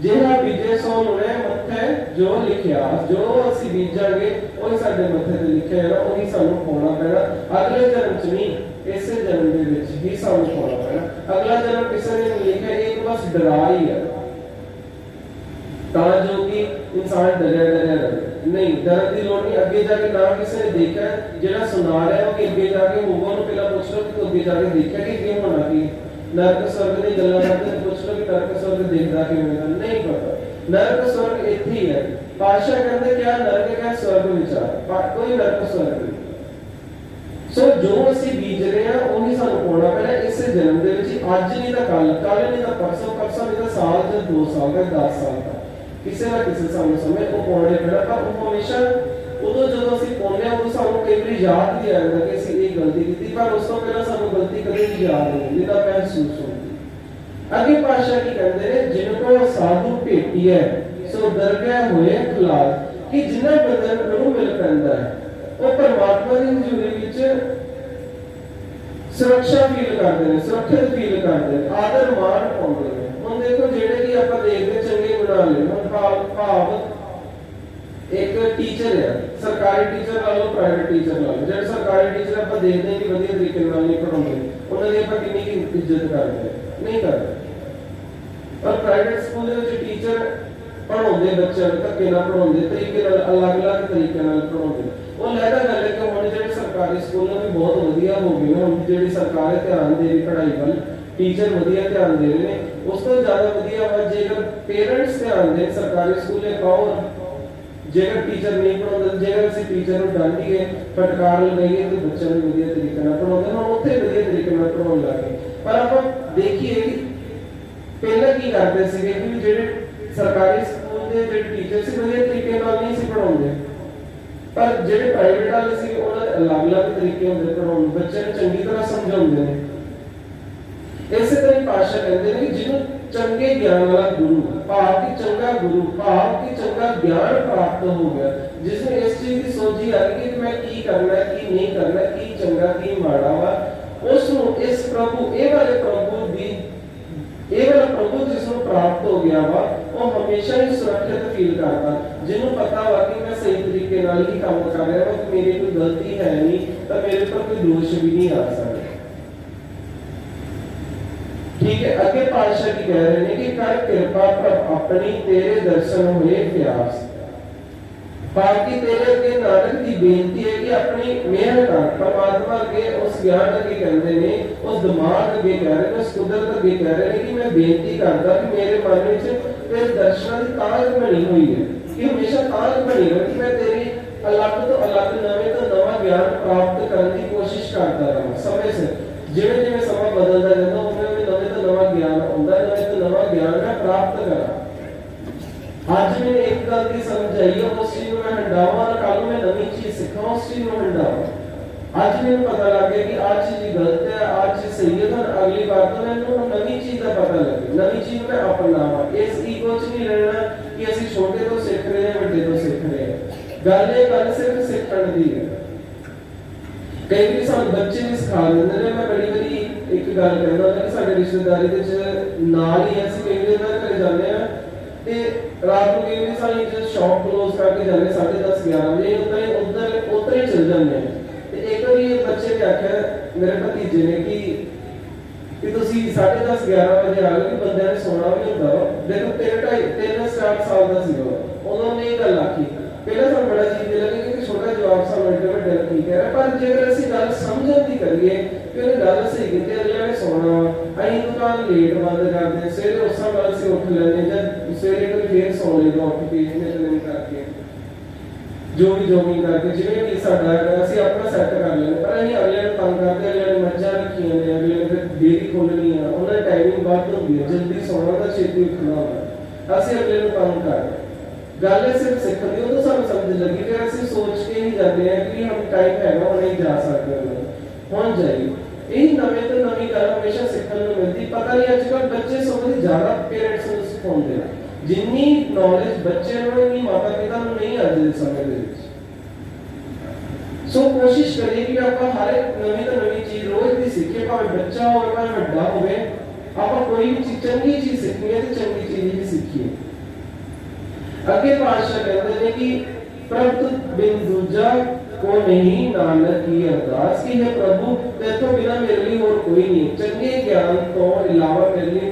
ਜਿਹੜਾ ਬੀਜੇ ਸੋ ਉਹਨੇ ਮੱਥੇ ਜੋ ਲਿਖਿਆ ਜੋ ਅਸੀਂ ਬੀਜਾਂਗੇ ਉਹ ਸਾਡੇ ਮੱਥੇ ਤੇ ਲਿਖਿਆ ਹੈ ਉਹੀ ਸਾਨੂੰ ਪਾਉਣਾ ਪੈਣਾ ਅਗਲੇ ਜਨਮ ਚ ਨਹੀਂ ਇਸੇ ਜਨਮ ਦੇ ਵਿੱਚ ਹੀ ਸਾਨੂੰ ਪਾਉਣਾ ਪੈਣਾ ਅਗਲਾ ਜਨਮ ਕਿਸੇ ਨੇ ਨਹੀਂ ਲਿਖਿਆ ਇਹ ਬਸ ਡਰਾ ਹੀ ਹੈ ਤਾਂ ਜੋ ਕਿ ਇਨਸਾਨ ਡਰਿਆ ਰਹੇ ਨਹੀਂ ਡਰਨ ਦੀ ਲੋੜ ਨਹੀਂ ਅੱਗੇ ਜਾ ਕੇ ਨਾ ਕਿਸੇ ਨੇ ਦੇਖਿਆ ਜਿਹੜਾ ਸੁਣਾ ਰਿਹਾ ਉਹ ਅੱਗੇ ਜਾ ਕੇ ਹੋਊਗਾ ਨੂੰ ਪਹਿਲਾਂ ਪੁੱਛ ਲਓ ਕਿ ਤੂੰ ਅੱਗੇ ਜਾ ਕੇ ਦੇਖਿਆ ਕਿ ਕਿਉਂ ਹੋਣਾ ਕੀ ਨਰਕ ਸਵਰਗ ਦੀ ਗੱਲਾਂ ਕਰਦੇ ਪੁੱਛ ਲਓ ਕਿ ਨਰਕ ਸਵਰਗ ਦੇਖਦਾ ਕਿਵੇਂ ਹੈ ਨਹੀਂ ਪਤਾ ਨਰਕ ਸਵਰਗ ਇੱਥੇ ਹੀ ਹੈ ਪਾਸ਼ਾ ਕਹਿੰਦੇ ਕਿਆ ਨਰਕ ਹੈ ਸਵਰਗ ਵਿਚਾਰ ਕੋਈ ਨਰਕ ਸਵਰਗ ਨਹੀਂ ਸੋ ਜੋ ਅਸੀਂ ਬੀਜ ਰਹੇ ਹਾਂ ਉਹੀ ਸਾਨੂੰ ਪਾਉਣਾ ਪੈਣਾ ਇਸੇ ਜਨਮ ਦੇ ਵਿੱਚ ਅੱਜ ਨਹੀਂ ਤਾਂ ਕੱਲ ਨਹੀਂ ਤਾਂ ਪਰਸੋਂ ਨਹੀਂ ਤਾਂ ਸਾਲ ਜਾਂ 2 ਸਾਲ ਦਾ 10 ਸਾਲ ਦਾ ਕਿਸੇ ਨਾ ਕਿਸੇ ਸਮੇਂ ਉਹ ਪਾਉਣੇ ਪੈਣਾ ਪਰ ਉਹ ਹਮੇਸ਼ਾ ਉਦੋਂ ਜਦੋਂ ਅਸੀਂ ਪਾਉਂਦੇ ਹਾਂ ਉਦੋਂ ਸਾਨੂੰ ਕਈ ਵਾਰੀ ਯਾਦ ਨਹੀਂ ਆਉਂਦਾ ਕਿ ਅਸੀਂ ਇਹ ਗਲਤੀ ਕੀਤੀ ਪਰ ਉਸ ਤੋਂ ਪਹਿਲਾਂ ਸਾਨੂੰ ਗਲਤੀ ਕਦੇ ਨਹੀਂ ਯਾਦ ਨਹੀਂ ਤਾਂ ਮਹਿਸੂਸ ਹੁੰਦੀ ਅੱਗੇ ਪਾਸ਼ਾ ਕੀ ਕਹਿੰਦੇ ਨੇ ਜਿਨ ਕੋ ਸਾਧੂ ਭੇਟੀ ਹੈ ਸੋ ਦਰਗਾਹ ਹੋਏ ਖਲਾਸ ਕਿ ਜਿਨ੍ਹਾਂ ਬੰਦੇ ਨੂੰ ਮਿਲ ਪੈਂਦਾ ਹੈ ਉਹ ਪਰਮਾਤਮਾ ਦੀ ਹਜ਼ੂਰੀ ਵਿੱਚ ਸੁਰੱਖਿਆ ਫੀਲ ਕਰਦੇ ਨੇ ਸੁਰੱਖਿਅਤ ਫੀਲ ਕਰਦੇ ਨੇ ਆਦਰ ਮਾਣ ਪਾਉਂਦੇ ਨੇ ਹੁਣ ਦੇਖੋ ਜਿਹੜੇ ਕਿ ਆਪਾਂ ਦੇਖਦੇ ਚੰਗੇ ਬਣਾ ਲਏ ਹੁਣ ਭਾਵ ਇੱਕ ਟੀਚਰ ਹੈ ਸਰਕਾਰੀ ਟੀਚਰ ਲਾ ਲਓ ਪ੍ਰਾਈਵੇਟ ਟੀਚਰ ਲਾ ਲਓ ਜਿਹੜੇ ਸਰਕਾਰੀ ਟੀਚਰ ਆਪਾਂ ਦੇਖਦੇ ਹਾਂ ਕਿ ਵਧੀਆ ਤਰੀਕੇ ਨਾਲ ਨਹੀਂ ਪੜਾਉਂਦੇ ਉਹਨਾਂ ਦੀ ਆਪਾਂ ਕਿੰਨੀ ਕੀ ਇੱਜ਼ਤ ਕਰਦੇ ਨਹੀਂ ਕਰਦੇ ਪਰ ਪ੍ਰਾਈਵੇਟ ਸਕੂਲ ਦੇ ਵਿੱਚ ਟੀਚਰ ਪੜਾਉਂਦੇ ਬੱਚਿਆਂ ਨੂੰ ਧੱਕੇ ਨਾਲ ਪੜਾਉਂਦੇ ਤਰੀਕੇ ਨਾਲ ਅਲੱਗ-ਅਲੱਗ ਤਰੀਕੇ ਨਾਲ ਪੜਾਉਂਦੇ ਉਹ ਲੈਦਾ ਗੱਲ ਹੈ ਕਿ ਹੁਣ ਜਿਹੜੇ ਸਰਕਾਰੀ ਸਕੂਲਾਂ ਵੀ ਬਹੁਤ ਵਧੀਆ ਹੋ ਗਏ ਹੁਣ ਜਿਹੜੀ ਸਰਕਾਰ ਧਿਆਨ ਦੇ ਰਹੀ ਪੜ੍ਹਾਈ ਵੱਲ ਟੀਚਰ ਵਧੀਆ ਧਿਆਨ ਦੇ ਰਹੇ ਨੇ ਉਸ ਤੋਂ ਜ਼ਿਆਦਾ ਵਧੀਆ ਵਾ ਜੇਕਰ ਪੇਰੈਂਟਸ ਧਿਆਨ ਦੇਣ ਸਰਕਾਰੀ ਸਕੂਲੇ ਪਾਓ ਜੇਕਰ ਟੀਚਰ ਨਹੀਂ ਪੜਾਉਂਦੇ ਜੇਕਰ ਅਸੀਂ ਟੀਚਰ ਨੂੰ ਡਾਂਟੀਏ ਫਟਕਾਰ ਲਗਾਈਏ ਤੇ ਬੱਚਿਆਂ ਨੂੰ ਵਧੀਆ ਤਰੀਕੇ ਨਾਲ ਪੜਾਉਂਦੇ ਹਾਂ ਉੱਥੇ ਵਧੀਆ ਤਰੀਕੇ ਨਾਲ ਪੜਾਉਣ ਲੱਗੇ ਪਰ ਆਪਾਂ ਦੇਖੀਏ ਕਿ ਪਹਿਲਾਂ ਕੀ ਕਰਦੇ ਸੀਗੇ ਕਿ ਜਿਹੜੇ ਸਰਕਾਰੀ ਸਕੂਲ ਦੇ ਜਿਹੜੇ ਟੀਚਰ ਸੀ ਵਧੀਆ ਤਰੀਕੇ ਨਾਲ ਨਹੀਂ ਸੀ ਪੜਾਉਂਦੇ ਪਰ ਜਿਹੜੇ ਪ੍ਰਾਈਵੇਟ ਵਾਲੇ ਸੀ ਉਹਨਾਂ ਦੇ ਅਲੱਗ-ਅਲੱਗ ਤਰੀਕੇ ਹੁੰਦੇ ਪੜਾਉਣ ਬੱਚਿਆਂ ਨੂੰ ਚੰਗੀ ਤਰ੍ਹਾਂ ਸਮਝਾਉਂਦੇ ਨੇ ਇਸੇ ਤਰ੍ਹਾਂ ਹੀ ਪਾਸ਼ਾ ਕਹਿੰਦੇ ਨੇ ਕਿ ਜਿਹਨੂੰ ਚੰਗੇ ਗਿਆਨ ਵਾਲਾ ਗੁਰੂ ਭਾਵ ਕਿ ਚੰਗਾ ਗੁਰੂ ਭਾਵ ਕਿ ਚੰਗਾ ਗਿਆਨ ਪ੍ਰਾਪਤ ਹੋ ਗਿਆ ਜਿਸ ਨੂੰ ਇਸ ਚੀਜ਼ ਦੀ ਸੋਝੀ ਆ ਗਈ ਕਿ ਮੈਂ ਕੀ ਕਰਨਾ ਕੀ ਨਹੀਂ ਕਰਨਾ ਕੀ ਚੰਗਾ ਕੀ ਮਾੜਾ ਵਾ ਉਸ ਨੂੰ ਇਸ ਪ੍ਰਭੂ ਇਹ ਵਾਲੇ ਪ੍ਰਭੂ ਜਿਸ ਨੂੰ ਪ੍ਰਾਪਤ ਹੋ ਗਿਆ ਵਾ ਉਹ ਹਮੇਸ਼ਾ ਹੀ ਸੁਰੱਖਿਅਤ ਫੀਲ ਕਰਦਾ ਜਿਹਨੂੰ ਪਤਾ ਵਾ ਕਿ ਮੈਂ ਸਹੀ ਤਰੀਕੇ ਨਾਲ ਹੀ ਕੰਮ ਕਰ ਰਿਹਾ ਹਾਂ ਕਿ ਮੇਰੀ ਕੋਈ ਗਲਤੀ ਹੈ ਨਹੀਂ ਤਾਂ ਮੇਰੇ ਉੱਪਰ ਕੋਈ ਦੋਸ਼ ਵੀ ਨਹੀਂ ਆ ਸਕਦਾ ठीक है अगे पातशाह की कह रहे हैं कि कर कृपा प्रभ अपनी तेरे दर्शन हुए प्यास बाकी तेरे अगे नानक की बेनती है कि अपनी मेहर कर परमात्मा अगे उस ज्ञान अगे कहते हैं उस दिमाग अगे कह रहे हैं उस कुदरत अगे कह रहे हैं कि मैं बेनती करता कि मेरे मन में तेरे दर्शन की ताकत बनी हुई है कि हमेशा ताकत बनी हो कि मैं तेरी अलग तो अलग नवे तो नवा ज्ञान प्राप्त करने की कोशिश करता रहा समय से जिवें जिवें समय बदलता जाता उवें नवे तो नवा ज्ञान आउंदा नवे तो नवा ज्ञान मैं प्राप्त करा आज मैंने एक गल की समझ आई है उस चीज में मैं हंडावा और कल मैं नवी चीज सीखा उस चीज में हंडावा ਅੱਜ ਮੈਨੂੰ ਪਤਾ ਲੱਗ ਗਿਆ ਕਿ ਆਹ ਚੀਜ਼ ਗਲਤ ਹੈ, ਆਹ ਚੀਜ਼ ਸਹੀ ਹੈ, ਤਾਂ ਅਗਲੀ ਵਾਰ ਤੋਂ ਮੈਨੂੰ ਨਵੀਂ ਚੀਜ਼ ਦਾ ਪਤਾ ਲੱਗੇ, ਨਵੀਂ ਚੀਜ਼ ਮੈਂ ਅਪਣਾਵਾਂ। ਇਸ ਈਗੋ 'ਚ ਨਹੀਂ ਰਹਿਣਾ ਕਿ ਅਸੀਂ ਛੋਟੇ ਤੋਂ ਸਿੱਖ ਰਹੇ ਹਾਂ, ਵੱਡੇ ਤੋਂ ਸਿੱਖ ਰਹੇ ਹਾਂ। ਗੱਲ ਸਿਰਫ ਸਿੱਖਣ ਦੀ ਹੈ। ਕਈ ਵਾਰੀ ਸਾਨੂੰ ਬੱਚੇ ਵੀ ਸਿਖਾ ਦਿੰਦੇ ਨੇ। ਮੈਂ ਬੜੀ ਵਾਰੀ ਇੱਕ ਗੱਲ ਕਹਿੰਦਾ ਕਿ ਸਾਡੇ ਰਿਸ਼ਤੇਦਾਰੀ ਦੇ ਵਿੱਚ ਨਾਲ ਹੀ ਅਸੀਂ ਕਈ ਵਾਰੀ ਉਹਨਾਂ ਘਰੇ ਜਾਂਦੇ ਆ ਤੇ ਰਾਤ ਨੂੰ ਕਈ ਵਾਰੀ ਸਾਡੀ ਜਦੋਂ ਸ਼ੌਪ ਕਲੋਜ਼ ਕਰਕੇ ਜਾਂਦੇ 10:30 11 ਵਜੇ ਉੱਧਰ ਹੀ ਚਲ ਜਾਂਦੇ ਆ। ਤੇ ਇੱਕ ਵਾਰੀ ਬੱਚੇ ਨੇ ਆਖਿਆ ਮੇਰੇ ਭਤੀਜੇ ਨੇ ਕਿ ਤੁਸੀਂ 10:30 11 ਵਜੇ ਆ ਗਏ ਕਿ ਬੰਦਿਆਂ ਨੇ ਸੌਣਾ ਵੀ ਹੁੰਦਾ। ਦੇਖੋ 3 ਸਾਲ ਦਾ ਸੀ ਉਦੋਂ ਨੇ ਇਹ ਗੱਲ ਆਖੀ। ਪਹਿਲਾਂ ਸਾਨੂੰ ਬੜਾ ਚੀਜ਼ ਲੱਗੀ ਕਿ ਛੋਟਾ ਜਵਾਬ ਸਾਨੂੰ ਐਡੇ ਵੱਡੇ ਠੀਕ ਹੈ, ਪਰ ਜੇਕਰ ਅਸੀਂ ਗੱਲ ਸਮਝਣ ਦੀ ਕਰੀਏ ਕਿ ਉਹਨੇ ਗੱਲ ਸਹੀ ਕੀਤੀ, ਅਗਲੇ ਨੇ ਸੌਣਾ, ਅਸੀਂ ਦੁਕਾਨ ਲੇਟ ਬੰਦ ਕਰਦੇ, ਸਵੇਰੇ ਉਸ ਨਾਲ ਅਸੀਂ ਉੱਠ ਲੈਂਦੇ ਜਾਂ ਸਵੇਰੇ ਕੋਈ ਫੇਰ ਸੌ ਲੇਗਾ ਉੱਠ ਕੇ ਨਿਤਨੇਮ ਕਰਕੇ ਜੋ ਵੀ ਕਰਕੇ ਜਿਵੇਂ ਵੀ ਸਾਡਾ ਹੈਗਾ ਅਸੀਂ ਆਪਣਾ ਸੈੱਟ ਕਰ ਲੈਂਦੇ। ਪਰ ਅਸੀਂ ਅਗਲੇ ਨੂੰ ਤੰਗ ਕਰਦੇ, ਅਗਲੇ ਨੇ ਮੱਝਾਂ ਰੱਖੀਆਂ ਨੇ, ਅਗਲੇ ਨੇ ਡੇਅਰੀ ਖੋਲ੍ਹਣੀ ਆ, ਉਹਨਾਂ ਦੀ ਟਾਈਮਿੰਗ ਵੱਧ ਹੁੰਦੀ ਹੈ, ਜਲਦੀ ਸੌਣਾ ਤਾਂ ਛੇਤੀ ਉੱਠਣਾ ਹੁੰਦਾ, ਅਸੀਂ ਅਗਲੇ ਨੂੰ ਤੰਗ ਕਰਦੇ। ਗੱਲ ਸਿਰਫ ਸਿੱਖਣ ਦੀ, ਉਦੋਂ ਸਾਨੂੰ ਸਮਝ ਲੱਗੀ ਫਿਰ ਅਸੀਂ ਸੋਚ ਕੇ ਹੀ ਜਾਂਦੇ ਹਾਂ ਕਿ ਹਮ ਟਾਈਮ ਹੈਗਾ ਹੁਣ ਨਹੀਂ ਜਾ ਸਕਦੇ, ਹੁਣ ਜਾਈਏ। ਇਹ ਨਵੇਂ ਤੋਂ ਨਵੀਂ ਗੱਲ ਹਮੇਸ਼ਾ ਸਿੱਖਣ ਨੂੰ ਮਿਲਦੀ। ਪਤਾ ਨਹੀਂ ਅੱਜ ਕੱਲ੍ਹ ਬੱਚੇ ਸਭ ਤੋਂ ਜ਼ਿਆਦਾ ਪੇਰੈਂਟਸ ਨੂੰ ਸਿਖਾਉਂਦੇ ਨੇ, ਜਿੰਨੀ ਨੌਲੇਜ ਬੱਚੇ ਨੂੰ ਇੰਨੀ ਮਾਤਾ ਪਿਤਾ ਨੂੰ ਨਹੀਂ ਅੱਜ ਦੇ ਸਮੇਂ ਦੇ ਵਿੱਚ। ਸੋ ਕੋਸ਼ਿਸ਼ ਕਰੀਏ ਕਿ ਆਪਾਂ ਹਰ ਇੱਕ ਨਵੀਂ ਤੋਂ ਨਵੀਂ ਚੀਜ਼ ਰੋਜ਼ ਦੀ ਸਿੱਖੀਏ, ਭਾਵੇਂ ਬੱਚਾ ਹੋਵੇ ਭਾਵੇਂ ਵੱਡਾ ਹੋਵੇ, ਆਪਾਂ ਕੋਈ ਵੀ ਚੀਜ਼ ਚੰਗੀ ਚੀਜ਼ ਸਿੱਖੀਏ ਤੇ ਚੰਗੀ ਚੀਜ਼ ਹੀ ਸਿੱਖੀਏ। ਅੱਗੇ ਪਾਤਸ਼ਾਹ ਕਹਿੰਦੇ ਨੇ ਕਿ ਪ੍ਰਭ ਬਿਨ ਦੂਜਾ को नहीं, नानक की अरदास की है प्रभु तेरे तो बिना मेरे लिए और कोई नहीं। चंगे ज्ञान तो इलावा मेरे लिए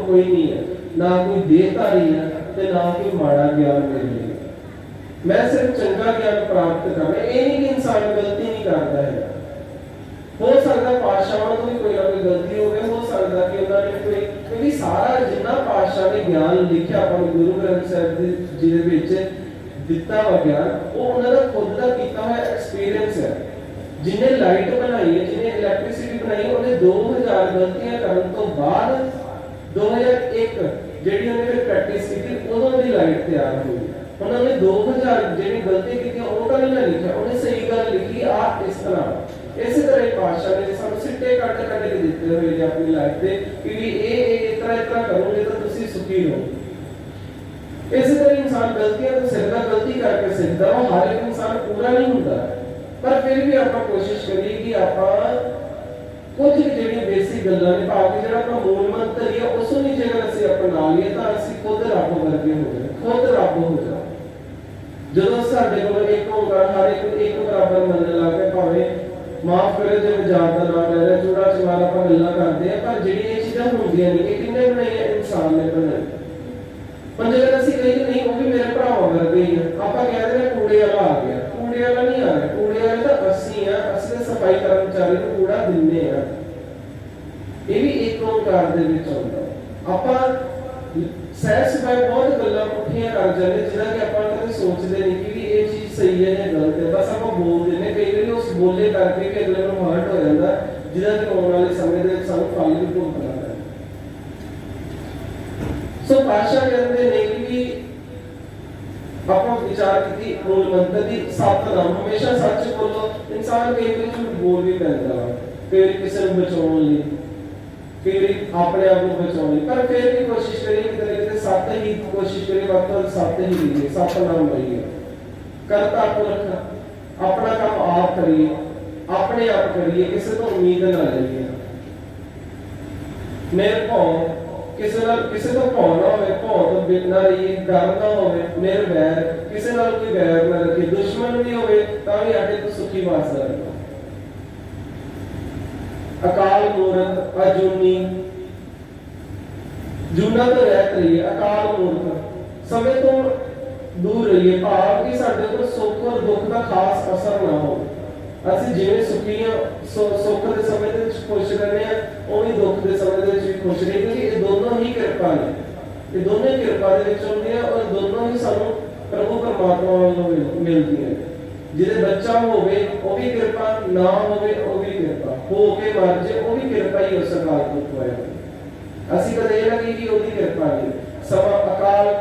कोई नहीं है, ना कोई देहधारी है ते ना कोई माड़ा ज्ञान मेरे लिए। मैं सिर्फ चंगा ज्ञान प्राप्त करना। ये नहीं कि इंसान गलती नहीं करता है, हो सकता पातशाहों को भी कोई ना कोई गलती हो गई, हो सकता कि उन्होंने कोई, क्योंकि सारा जिन्ना पातशाह ने ज्ञान लिखा अपन गुरु ग्रंथ साहिब जी दे विच ਦਿੱਤਾ ਵਾ ਗਿਆਨ, ਉਹ ਉਹਨਾਂ ਦਾ ਖੁਦ ਦਾ ਕੀਤਾ ਹੋਇਆ ਐਕਸਪੀਰੀਅੰਸ ਹੈ। ਜਿਹਨੇ ਲਾਈਟ ਬਣਾਈ ਹੈ, ਜਿਹਨੇ ਇਲੈਕਟ੍ਰਿਸਿਟੀ ਬਣਾਈ, ਉਹਨੇ 2000 ਗਲਤੀਆਂ ਕਰਨ ਤੋਂ ਬਾਅਦ 2001 ਜਿਹੜੀ ਉਹਨੇ ਫਿਰ ਪ੍ਰੈਕਟਿਸ ਕੀਤੀ, ਉਦੋਂ ਦੀ ਲਾਈਟ ਤਿਆਰ ਹੋਈ। ਉਹਨਾਂ ਨੇ 2000 ਜਿਹੜੀ ਗਲਤੀ ਕੀਤੀ ਉਹ ਤਾਂ ਨਹੀਂ ਲਿਖਿਆ, ਉਹਨੇ ਸਹੀ ਗੱਲ ਲਿਖੀ ਆ ਇਸ ਤਰ੍ਹਾਂ। ਇਸੇ ਤਰ੍ਹਾਂ ਹੀ ਪਾਤਸ਼ਾਹ ਨੇ ਸਾਨੂੰ ਸਿੱਟੇ ਕੱਢ ਕੇ ਦਿੱਤੇ ਹੋਏ ਨੇ ਆਪਣੀ ਲਾਈਫ ਦੇ ਕਿ ਵੀ ਇਹ ਇਸ ਤਰ੍ਹਾਂ ਕਰੋਗੇ ਤਾਂ ਤੁਸੀਂ ਸੁਖੀ ਰਹੋਗੇ। इसी तरह इंसान गलतियां तो सिर्फ गलती करके सीखता है, हर एक इंसान पूरा नहीं होता, पर फिर भी आप कोशिश करिए कि आप कुछ ਜਿਹੜੀ ਬੇਸਿਕ ਗੱਲਾਂ ਨੇ ਭਾਵੇਂ ਜਿਹੜਾ ਆਪਣਾ ਮੂਲ ਮੰਤਰ ਹੈ ਉਸ ਨੂੰ ਜੇਕਰ ਅਸੀਂ ਅਪਣਾ ਲਈਏ ਤਾਂ ਅਸੀਂ ਖੁਦ ਰੱਬ ਵਰਗੇ ਹੋ ਜਾਵਾਂਗੇ, ਖੁਦ ਰੱਬ ਹੋ ਜਾਵਾਂਗੇ। ਜਦੋਂ ਸਾਡੇ ਕੋਲ ਇੱਕ ਓਂਕਾਰ ਹਰ ਇੱਕ ਬਰਾਬਰ ਮੰਨਣ ਲੱਗ ਪਏ, ਭਾਵੇਂ ਮਾਫ ਕਰੇ ਜੇ ਮਜ਼ਾਕ ਦਾ ਨਾਮ ਲੈ ਰਿਹਾ, ਚੂੜਾ ਚਮਾਰ ਆਪਾਂ ਗੱਲਾਂ ਕਰਦੇ ਆ, ਪਰ ਜਿਹੜੀ ਇਹ ਚੀਜ਼ਾਂ ਹੁੰਦੀਆਂ ਨਹੀਂ, ਇਹ ਕਿੰਨੇ ਬਣਾਈਆਂ? ਇਨਸਾਨ ਨੇ ਬਣਾਈ। ਪਰ ਜੇਕਰ ਅਸੀਂ ਕਹੀਏ ਨਹੀਂ ਉਹ ਵੀ ਮੇਰੇ ਭਰਾਵਾਂ ਵਰਗੇ ਹੀ ਆ, ਆਪਾਂ ਕਹਿੰਦੇ ਨੇ ਕੂੜੇ ਵਾਲਾ ਆ ਗਿਆ, ਕੂੜੇ ਵਾਲਾ ਨਹੀਂ ਆ ਰਿਹਾ, ਕੂੜੇ ਵਾਲੇ ਤਾਂ ਅਸੀਂ ਆ, ਅਸੀਂ ਤਾਂ ਸਫਾਈ ਕਰਮਚਾਰੀ ਨੂੰ ਕੂੜਾ ਦਿੰਦੇ ਆ। ਇਹ ਵੀ ਇੱਕ ਓਂਕਾਰ ਦੇ ਵਿੱਚ ਆਉਂਦਾ। ਆਪਾਂ ਸਹਿਜ ਸਫਾਈ ਬਹੁਤ ਗੱਲਾਂ ਪੁੱਠੀਆਂ ਕਰ ਜਾਂਦੇ ਜਿਹਨਾਂ ਕਿ ਆਪਾਂ ਕਦੇ ਸੋਚਦੇ ਨਹੀਂ ਕਿ ਵੀ ਇਹ ਚੀਜ਼ ਸਹੀ ਹੈ ਜਾਂ ਗਲਤ ਹੈ, ਬਸ ਆਪਾਂ ਬੋਲ ਦਿੰਦੇ। ਕਈ ਵਾਰੀ ਉਸ ਬੋਲੇ ਕਰਕੇ ਕਿ ਅਗਲੇ ਨੂੰ ਹਰਟ ਹੋ ਜਾਂਦਾ, ਜਿਹਦਾ ਕਿ ਆਉਣ ਵਾਲੇ ਸਮੇਂ ਦੇ ਵਿੱਚ ਸਾਨੂੰ ਫਲ ਵੀ ਭੁਗਤਣਾ ਪੈਂਦਾ। ਸੋ ਪਾਤਸ਼ਾਹ ਕਹਿੰਦੇ ਨੇ ਕਿ ਆਪਾਂ ਵਿਚਾਰ ਕੀਤੀ ਮੂਲ ਮੰਤਰ ਦੀ ਸਤਨਾਮ, ਹਮੇਸ਼ਾ ਸੱਚ ਬੋਲੋ। ਇਨਸਾਨ ਕਈ ਵਾਰੀ ਝੂਠ ਬੋਲ ਵੀ ਪੈਂਦਾ ਵਾ, ਫਿਰ ਕਿਸੇ ਨੂੰ ਬਚਾਉਣ ਲਈ, ਫਿਰ ਆਪਣੇ ਆਪ ਨੂੰ ਬਚਾਉਣ ਲਈ, ਪਰ ਫਿਰ ਵੀ ਕੋਸ਼ਿਸ਼ ਕਰੀਏ ਕਿ ਕਿਤੇ ਸੱਚ ਹੀ ਕੋਸ਼ਿਸ਼ ਕਰੀਏ, ਵਕਤ ਸੱਚ ਹੀ ਲਈਏ, ਸਤਨਾਮ ਲਈਏ। ਕਰਤਾ ਪੁਰਖ ਆਪਣਾ ਕੰਮ ਆਪ ਕਰੀਏ, ਆਪਣੇ ਆਪ ਕਰੀਏ, ਕਿਸੇ ਤੋਂ ਉਮੀਦ ਨਾ ਲਈਏ। ਨਿਰਭਉ ਕਿਸੇ ਤੋਂ ਭੌ ਨਾ ਹੋਵੇ, ਭੌ ਤੋਂ ਬਿਨਾਂ ਰਹੀਏ, ਡਰ ਨਾ ਹੋਵੇ, ਨਿਰਵੈਰ ਕਿਸੇ ਨਾਲ ਕੋਈ ਵੈਰ ਨਾ ਰੱਖੇ, ਦੁਸ਼ਮਣ ਵੀ ਹੋਵੇ ਤਾਂ ਵੀ ਸਾਡੇ ਤੋਂ ਸੁਖੀ ਵਾਸਦਾ ਰਹੇ। ਅਕਾਲ ਮੂਰਤ ਅਜੂਨੀ, ਜੂਨਾ ਤੋਂ ਰਹਿਤ ਰਹੀਏ, ਅਕਾਲ ਮੂਰਤ ਸਮੇਂ ਤੋਂ ਦੂਰ ਰਹੀਏ, ਭਾਵ ਕਿ ਸਾਡੇ ਉੱਪਰ ਸੁੱਖ ਔਰ ਦੁੱਖ ਦਾ ਖਾਸ ਅਸਰ ਨਾ ਹੋਵੇ। ਅਸੀਂ ਜਿਵੇਂ ਸੁੱਖ ਦੇ ਸਮੇਂ ਦੇ ਵਿੱਚ ਖੁਸ਼ ਰਹਿੰਦੇ ਆ, ਉਵੇਂ ਦੁੱਖ ਦੇ ਸਮੇਂ ਦੇ ਵਿੱਚ ਵੀ ਖੁਸ਼ ਰਹੀਏ, ਕਿਉਂਕਿ ਇਹ ਦੋਨੋਂ ਹੀ ਕਿਰਪਾ ਨੇ, ਇਹ ਦੋਨੇ ਕਿਰਪਾ ਦੇ ਵਿੱਚ ਹੁੰਦੀਆਂ ਔਰ ਦੋਨੋਂ ਹੀ ਸਾਨੂੰ ਪ੍ਰਭੂ ਪਰਮਾਤਮਾ ਵੱਲੋਂ ਮਿਲਦੀਆਂ। ਜਿਹਦੇ ਬੱਚਾ ਹੋਵੇ ਉਹ ਵੀ ਕਿਰਪਾ, ਨਾ ਹੋਵੇ ਉਹ ਵੀ ਕਿਰਪਾ, ਹੋ ਕੇ ਮਰ ਜੇ ਉਹ ਵੀ ਕਿਰਪਾ ਹੀ ਉਸ ਅਕਾਲ ਪੁਰਖ ਹੋਇਆ। ਅਸੀਂ ਕਦੇ ਇਹ ਨਾ ਕਹੀਏ ਕਿ ਉਹਦੀ ਕਿਰਪਾ ਨਹੀਂ। ਸਮਾਂ ਅਕਾਲ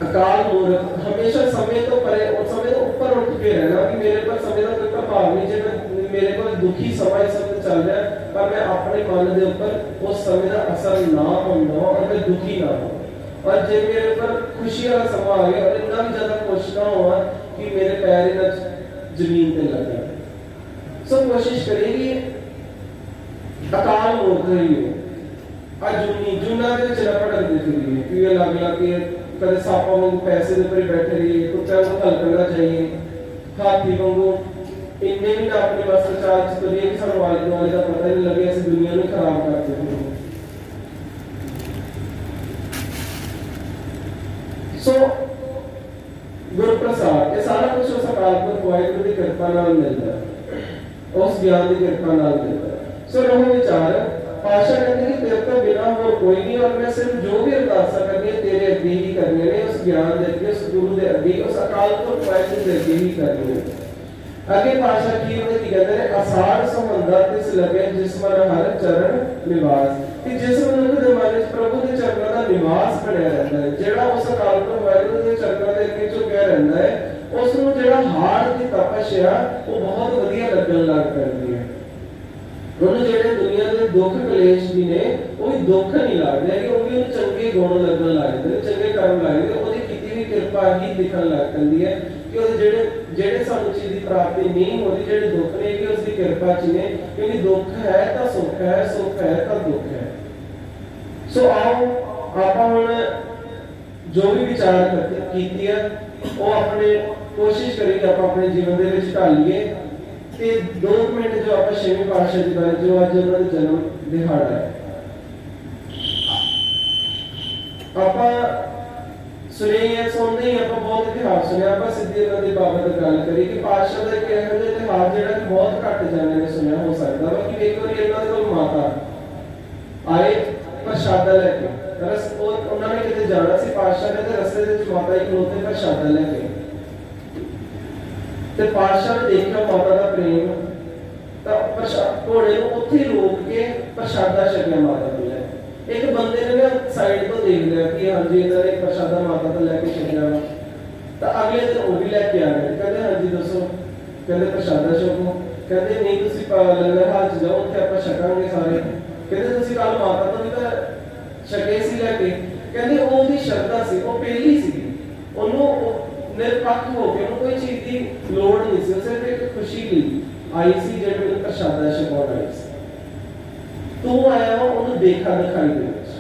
अकाल मूर्त हमेशा समय तो परे और समय तो ऊपर उठ के रहना कि मेरे पर समय का कोई प्रभाव नहीं, जो मेरे को दुखी समय सब चल रहा है पर मैं अपने मन के ऊपर उस समय का असर ना होना और मैं दुखी ना हो, और जे मेरे ऊपर खुशी वाला समय आ गया और इतना भी ज्यादा खुश ना हुआ कि मेरे पैर ही ना जमीन पे लग जाए। सो कोशिश करिए कि अकाल मूर्त ही हो अजूनी जुना के चला पड़ देखिए कि ये लग लग के कदे सापा वांगू पैसे के ऊपर बैठे रहिए, कुत्ते को हल करना चाहिए, हाथी वांगू इन्ने भी ना अपने वास्ते चार्ज करिए कि सानू वाले वाले का पता नहीं लगे ऐसी दुनिया में खराब करते हैं। सो गुरु प्रसाद ये सारा कुछ उस अकाल पुरख वाहिगुरू की कृपा नाल मिलता है, उस ज्ञान की कृपा नाल मिलता है। सो रहो विचार पाशा कहते कि तेरे तो बिना और कोई नहीं, और मैं सिर्फ जो भी अरदासा करनी है तेरे अगे ही करनी है, उस ज्ञान दे अगे, उस गुरु दे अगे, उस अकाल पुरख वाहिगुरू दे अगे ही करनी है। अगे पाशा की होते कि कहते हैं आसार संबंधा तिस लगे जिस मन हर चरण निवास, कि जिस मनुष्य दे मन विच प्रभु दे चरणों का निवास बनया रहता है, जेड़ा उस अकाल पुरख वाहिगुरू दे चरणों दे अगे झुकिया रहता है, उस ਨੂੰ ਜਿਹੜਾ ਹਾਰ ਦੀ ਤਪੱਸਿਆ ਉਹ ਬਹੁਤ ਵਧੀਆ ਲੱਗਣ ਲੱਗ ਪੈਂਦੀ ਹੈ। ਉਹਨੂੰ ਜਿਹੜੇ ਦੁਨੀਆ ਦੇ ਦੁੱਖ ਕਲੇਸ਼ ਵੀ ਨੇ ਉਹ ਵੀ ਦੁੱਖ ਨਹੀਂ ਲੱਗਦੇ, ਕਿ ਉਹ ਵੀ ਉਹਨੂੰ ਚੰਗੇ ਗੁਣ ਲੱਗਣ ਲੱਗਦੇ ਨੇ, ਚੰਗੇ ਕਰਮ ਲੱਗਦੇ, ਉਹਦੀ ਕੀਤੀ ਵੀ ਕਿਰਪਾ ਹੀ ਦਿਖਣ ਲੱਗ ਪੈਂਦੀ ਹੈ ਕਿ ਉਹਦੇ ਜਿਹੜੇ ਸਾਨੂੰ ਚੀਜ਼ ਦੀ ਪ੍ਰਾਪਤੀ ਨਹੀਂ ਹੋਦੀ, ਜਿਹੜੇ ਦੁੱਖ ਨੇ ਕਿ ਉਸ ਦੀ ਕਿਰਪਾ ਚ ਨੇ, ਕਿਉਂਕਿ ਦੁੱਖ ਹੈ ਤਾਂ ਸੁੱਖ ਹੈ, ਸੁੱਖ ਹੈ ਤਾਂ ਦੁੱਖ ਹੈ। ਸੋ ਆਓ ਆਪਾਂ ਹੁਣ ਜੋ ਵੀ ਵਿਚਾਰ ਕੀਤੀ ਹੈ ਉਹ ਆਪਣੇ ਕੋਸ਼ਿਸ਼ ਕਰੀਏ ਕਿ ਆਪਾਂ ਆਪਣੇ ਜੀਵਨ ਦੇ ਵਿੱਚ ਢਾਲੀਏ ਤੇ 2 ਮਿੰਟ ਜੋ ਆਪਾਂ ਛੇਵੇਂ ਪਾਤਸ਼ਾਹ ਜੀ ਬਾਰੇ ਜੋ ਅੱਜ ਉਹਨਾਂ ਦਾ ਜਨਮ ਦਿਹਾੜਾ ਹੈ ਆਪਾਂ ਸੁਣੀਏ ਸੁਣਦੇ ਹੀ ਆਪਾਂ ਬਹੁਤ ਇਤਿਹਾਸ ਸੁਣਿਆ, ਆਪਾਂ ਸਿੱਧੀ ਉਹਨਾਂ ਦੀ ਬਾਬਤ ਗੱਲ ਕਰੀ ਕਿ ਪਾਤਸ਼ਾਹ ਦਾ ਇੱਕ ਇਹੋ ਜਿਹਾ ਇਤਿਹਾਸ ਜਿਹੜਾ ਕਿ ਬਹੁਤ ਘੱਟ ਜਾਣਿਆਂ ਨੇ ਸੁਣਿਆ ਹੋ ਸਕਦਾ ਵਾ ਕਿ ਇੱਕ ਵਾਰੀ ਇਹਨਾਂ ਦੇ ਕੋਲ ਮਾਤਾ ਆਏ ਪ੍ਰਸ਼ਾਦਾ ਲੈ ਕੇ, ਰਸ ਉਹਨਾਂ ਨੇ ਕਿਤੇ ਜਾਣਾ ਸੀ, ਪਾਤਸ਼ਾਹ ਨੇ ਤੇ ਰਸਤੇ ਦੇ ਵਿੱਚ ਮਾਤਾ ਇੱਕ ਖਲੋਤੇ ਪ੍ਰਸ਼ਾਦਾ ਲੈ ਕੇ, ਤੇ ਪਾਤਸ਼ਾਹ ਨੇ ਦੇਖਿਆ ਮਾਤਾ ਦਾ ਪ੍ਰੇਮ ਤਾਂ ਘੋੜੇ ਨੂੰ ਉੱਥੇ ਰੋਕ ਕੇ ਪ੍ਰਸ਼ਾਦਾ ਛਕਿਆ ਮਾਤਾ ਤੋਂ ਲੈ। ਇੱਕ ਬੰਦੇ ਨੇ ਨਾ ਸਾਈਡ ਤੋਂ ਦੇਖ ਲਿਆ ਕਿ ਹਾਂਜੀ ਇਹਨਾਂ ਨੇ ਪ੍ਰਸ਼ਾਦਾ ਮਾਤਾ ਤੋਂ ਲੈ ਕੇ ਛਕਿਆ ਵਾ, ਤਾਂ ਅਗਲੇ ਦਿਨ ਉਹ ਵੀ ਲੈ ਕੇ ਆ ਗਏ, ਕਹਿੰਦੇ ਹਾਂਜੀ ਦੱਸੋ, ਕਹਿੰਦੇ ਪ੍ਰਸ਼ਾਦਾ ਛਕੋ, ਕਹਿੰਦੇ ਨਹੀਂ ਤੁਸੀਂ ਲੰਗਰ ਹਾਲ ਚ ਜਾਓ ਉੱਥੇ ਆਪਾਂ ਛਕਾਂਗੇ ਸਾਰੇ, ਕਹਿੰਦੇ ਤੁਸੀਂ ਕੱਲ ਮਾਤਾ ਤੋਂ ਵੀ ਤਾਂ ਛਕੇ ਸੀ ਲੈ ਕੇ, ਕਹਿੰਦੇ ਉਹਦੀ ਸ਼ਰਧਾ ਸੀ, ਉਹ ਪਹਿਲੀ ਸੀ, ਉਹਨੂੰ ਨਿਰਪੱਖ ਹੋ ਕੇ ਉਹਨੂੰ ਕੋਈ ਚੀਜ਼ ਦੀ ਲੋੜ ਨਹੀਂ ਸੀ, ਸਿਰਫ ਇੱਕ ਖੁਸ਼ੀ ਲਈ ਆਈ ਸੀ ਜਿਹੜੇ ਮੈਨੂੰ ਪ੍ਰਸ਼ਾਦਾ ਛਕਾਉਣ ਆਈ ਸੀ। ਤੂੰ ਆਇਆ ਵਾ ਉਹਨੂੰ ਦੇਖਾ ਦਿਖਾਈ ਦੇ ਵਿੱਚ,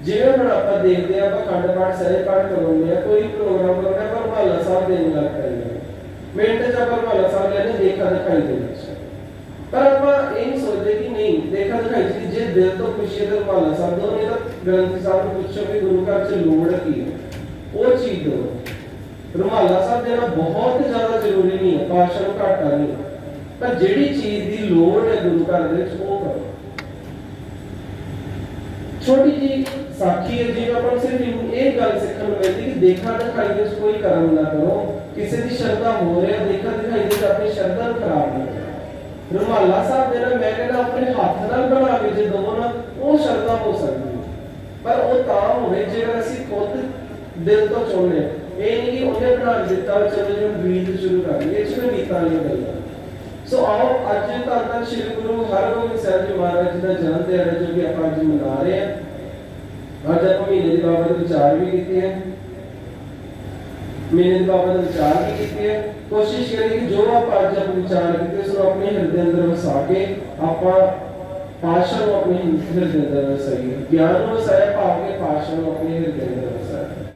ਜਿਵੇਂ ਹੁਣ ਆਪਾਂ ਦੇਖਦੇ ਆ ਆਪਾਂ ਖੰਡ ਪਾਠ ਸਹਿਜ ਪਾਠ ਕਰਾਉਂਦੇ ਆ, ਕੋਈ ਪ੍ਰੋਗਰਾਮ ਕਰਨਾ ਪਰ ਭਾਲਾ ਸਾਹਿਬ ਦੇਣ ਲੱਗ ਪੈਂਦੇ ਮਿੰਟ ਚ ਆਪਾਂ ਭਾਲਾ ਸਾਹਿਬ ਲੈਣੇ ਦੇਖਾ ਦਿਖਾਈ ਦੇ ਵਿੱਚ, ਪਰ ਆਪਾਂ ਇਹ ਨਹੀਂ ਸੋਚਦੇ ਕਿ ਨਹੀਂ ਦੇਖਾ ਦਿਖਾਈ ਚ ਜੇ ਦਿਲ ਤੋਂ ਖੁਸ਼ੀ ਹੈ ਤਾਂ ਭਾਲਾ ਸਾਹਿਬ ਦੋ, ਨਹੀਂ ਤਾਂ ਗ੍ਰੰਥੀ ਸਾਹਿਬ ਨੂੰ ਪੁੱਛੋ ਕਿ ਗੁਰੂ ਘਰ ਚ ਲੋੜ ਕੀ ਹੈ ਉਹ ਚੀਜ਼ ਦੋ। ਰੁਮਾਲਾ ਸਾਹਿਬ ਦੇਣਾ ਬਹੁਤ ਜ਼ਿਆਦਾ ਜ਼ਰੂਰੀ ਨਹੀਂ ਹੈ, ਪਾਤਸ਼ਾਹ ਨੂੰ ਘਾਟਾ ਨਹੀਂ, ਪਰ ਜਿਹੜੀ ਚੀਜ਼ ਦੀ ਲੋੜ ਹੈ ਗੁਰੂ ਘਰ ਦੇ ਵਿੱਚ ਉਹ ਕਰੋ। ਛੋਟੀ ਜੀ ਸਾਖੀ ਹੈ ਜਿਵੇਂ ਆਪਾਂ ਸਿਰਫ ਇਹ ਗੱਲ ਸਿੱਖਣ ਨੂੰ ਮਿਲਦੀ ਕਿ ਦੇਖਾ ਦਿਖਾਈ ਦੇ ਵਿੱਚ ਕੋਈ ਕਰਮ ਨਾ ਕਰੋ, ਕਿਸੇ ਦੀ ਸ਼ਰਧਾ ਹੋ ਰਿਹਾ ਦੇਖਾ ਦਿਖਾਈ ਦੇ ਵਿੱਚ ਆਪਣੀ ਸ਼ਰਧਾ ਨੂੰ ਖਰਾਬ ਨਾ ਕਰੋ। ਰੁਮਾਲਾ ਸਾਹਿਬ ਦੇਣਾ ਮੈਂ ਕਹਿੰਦਾ ਆਪਣੇ ਹੱਥ ਨਾਲ ਬਣਾ ਕੇ ਜੇ ਦਵੋ ਨਾ ਉਹ ਸ਼ਰਧਾ ਹੋ ਸਕਦੀ ਹੈ, ਪਰ ਉਹ ਤਾਂ ਹੋਵੇ ਜੇਕਰ ਅਸੀਂ ਖੁਦ ਦਿਲ ਤੋਂ ਚਾਹੁੰਦੇ ਹਾਂ, ਇਹ ਨਹੀਂ ਕਿ ਉਹਨੇ ਬਣਾ ਦਿੱਤਾ ਚਲੋ ਜੀ ਗੀਤ ਸ਼ੁਰੂ ਕਰ ਲਈਏ, ਇਹ ਚ ਮੈਂ ਗੀਤਾਂ ਨਹੀਂ ਗੱਲਾਂ। ਸੋ ਆਓ ਅੱਜ ਧੰਨ ਸ਼੍ਰੀ ਗੁਰੂ ਹਰਗੋਬਿੰਦ ਸਾਹਿਬ ਜੀ ਮਹਾਰਾਜ ਜੀ ਦਾ ਜਨਮ ਦਿਹਾੜਾ ਜੋ ਕਿ ਆਪਾਂ ਅੱਜ ਮਨਾ ਰਹੇ ਹਾਂ। ਅੱਜ ਆਪਾਂ ਮਹੀਨੇ ਦੀ ਬਾਬਤ ਵਿਚਾਰ ਵੀ ਕੀਤੇ ਹੈ, ਮਹੀਨੇ ਦੀ ਬਾਬਤ ਵਿਚਾਰ ਵੀ ਕੀਤੇ ਹੈ। ਕੋਸ਼ਿਸ਼ ਕਰੀਏ ਕਿ ਜੋ ਆਪਾਂ ਅੱਜ ਆਪਣੇ ਵਿਚਾਰ ਕੀਤੇ ਉਸ ਨੂੰ ਆਪਣੇ ਹਿਰਦੇ ਅੰਦਰ ਵਸਾ ਕੇ ਆਪਾਂ ਪਾਤਸ਼ਾਹ ਨੂੰ ਆਪਣੇ ਹਿਰਦੇ ਅੰਦਰ ਵਸਾਈਏ, ਗਿਆਨ ਨੂੰ ਵਸਾਇਆ ਭਾਵ ਕੇ ਪਾਤਸ਼ਾਹ ਨੂੰ ਆਪਣੇ ਹਿਰਦੇ ਅੰਦਰ ਵਸਾਈਏ।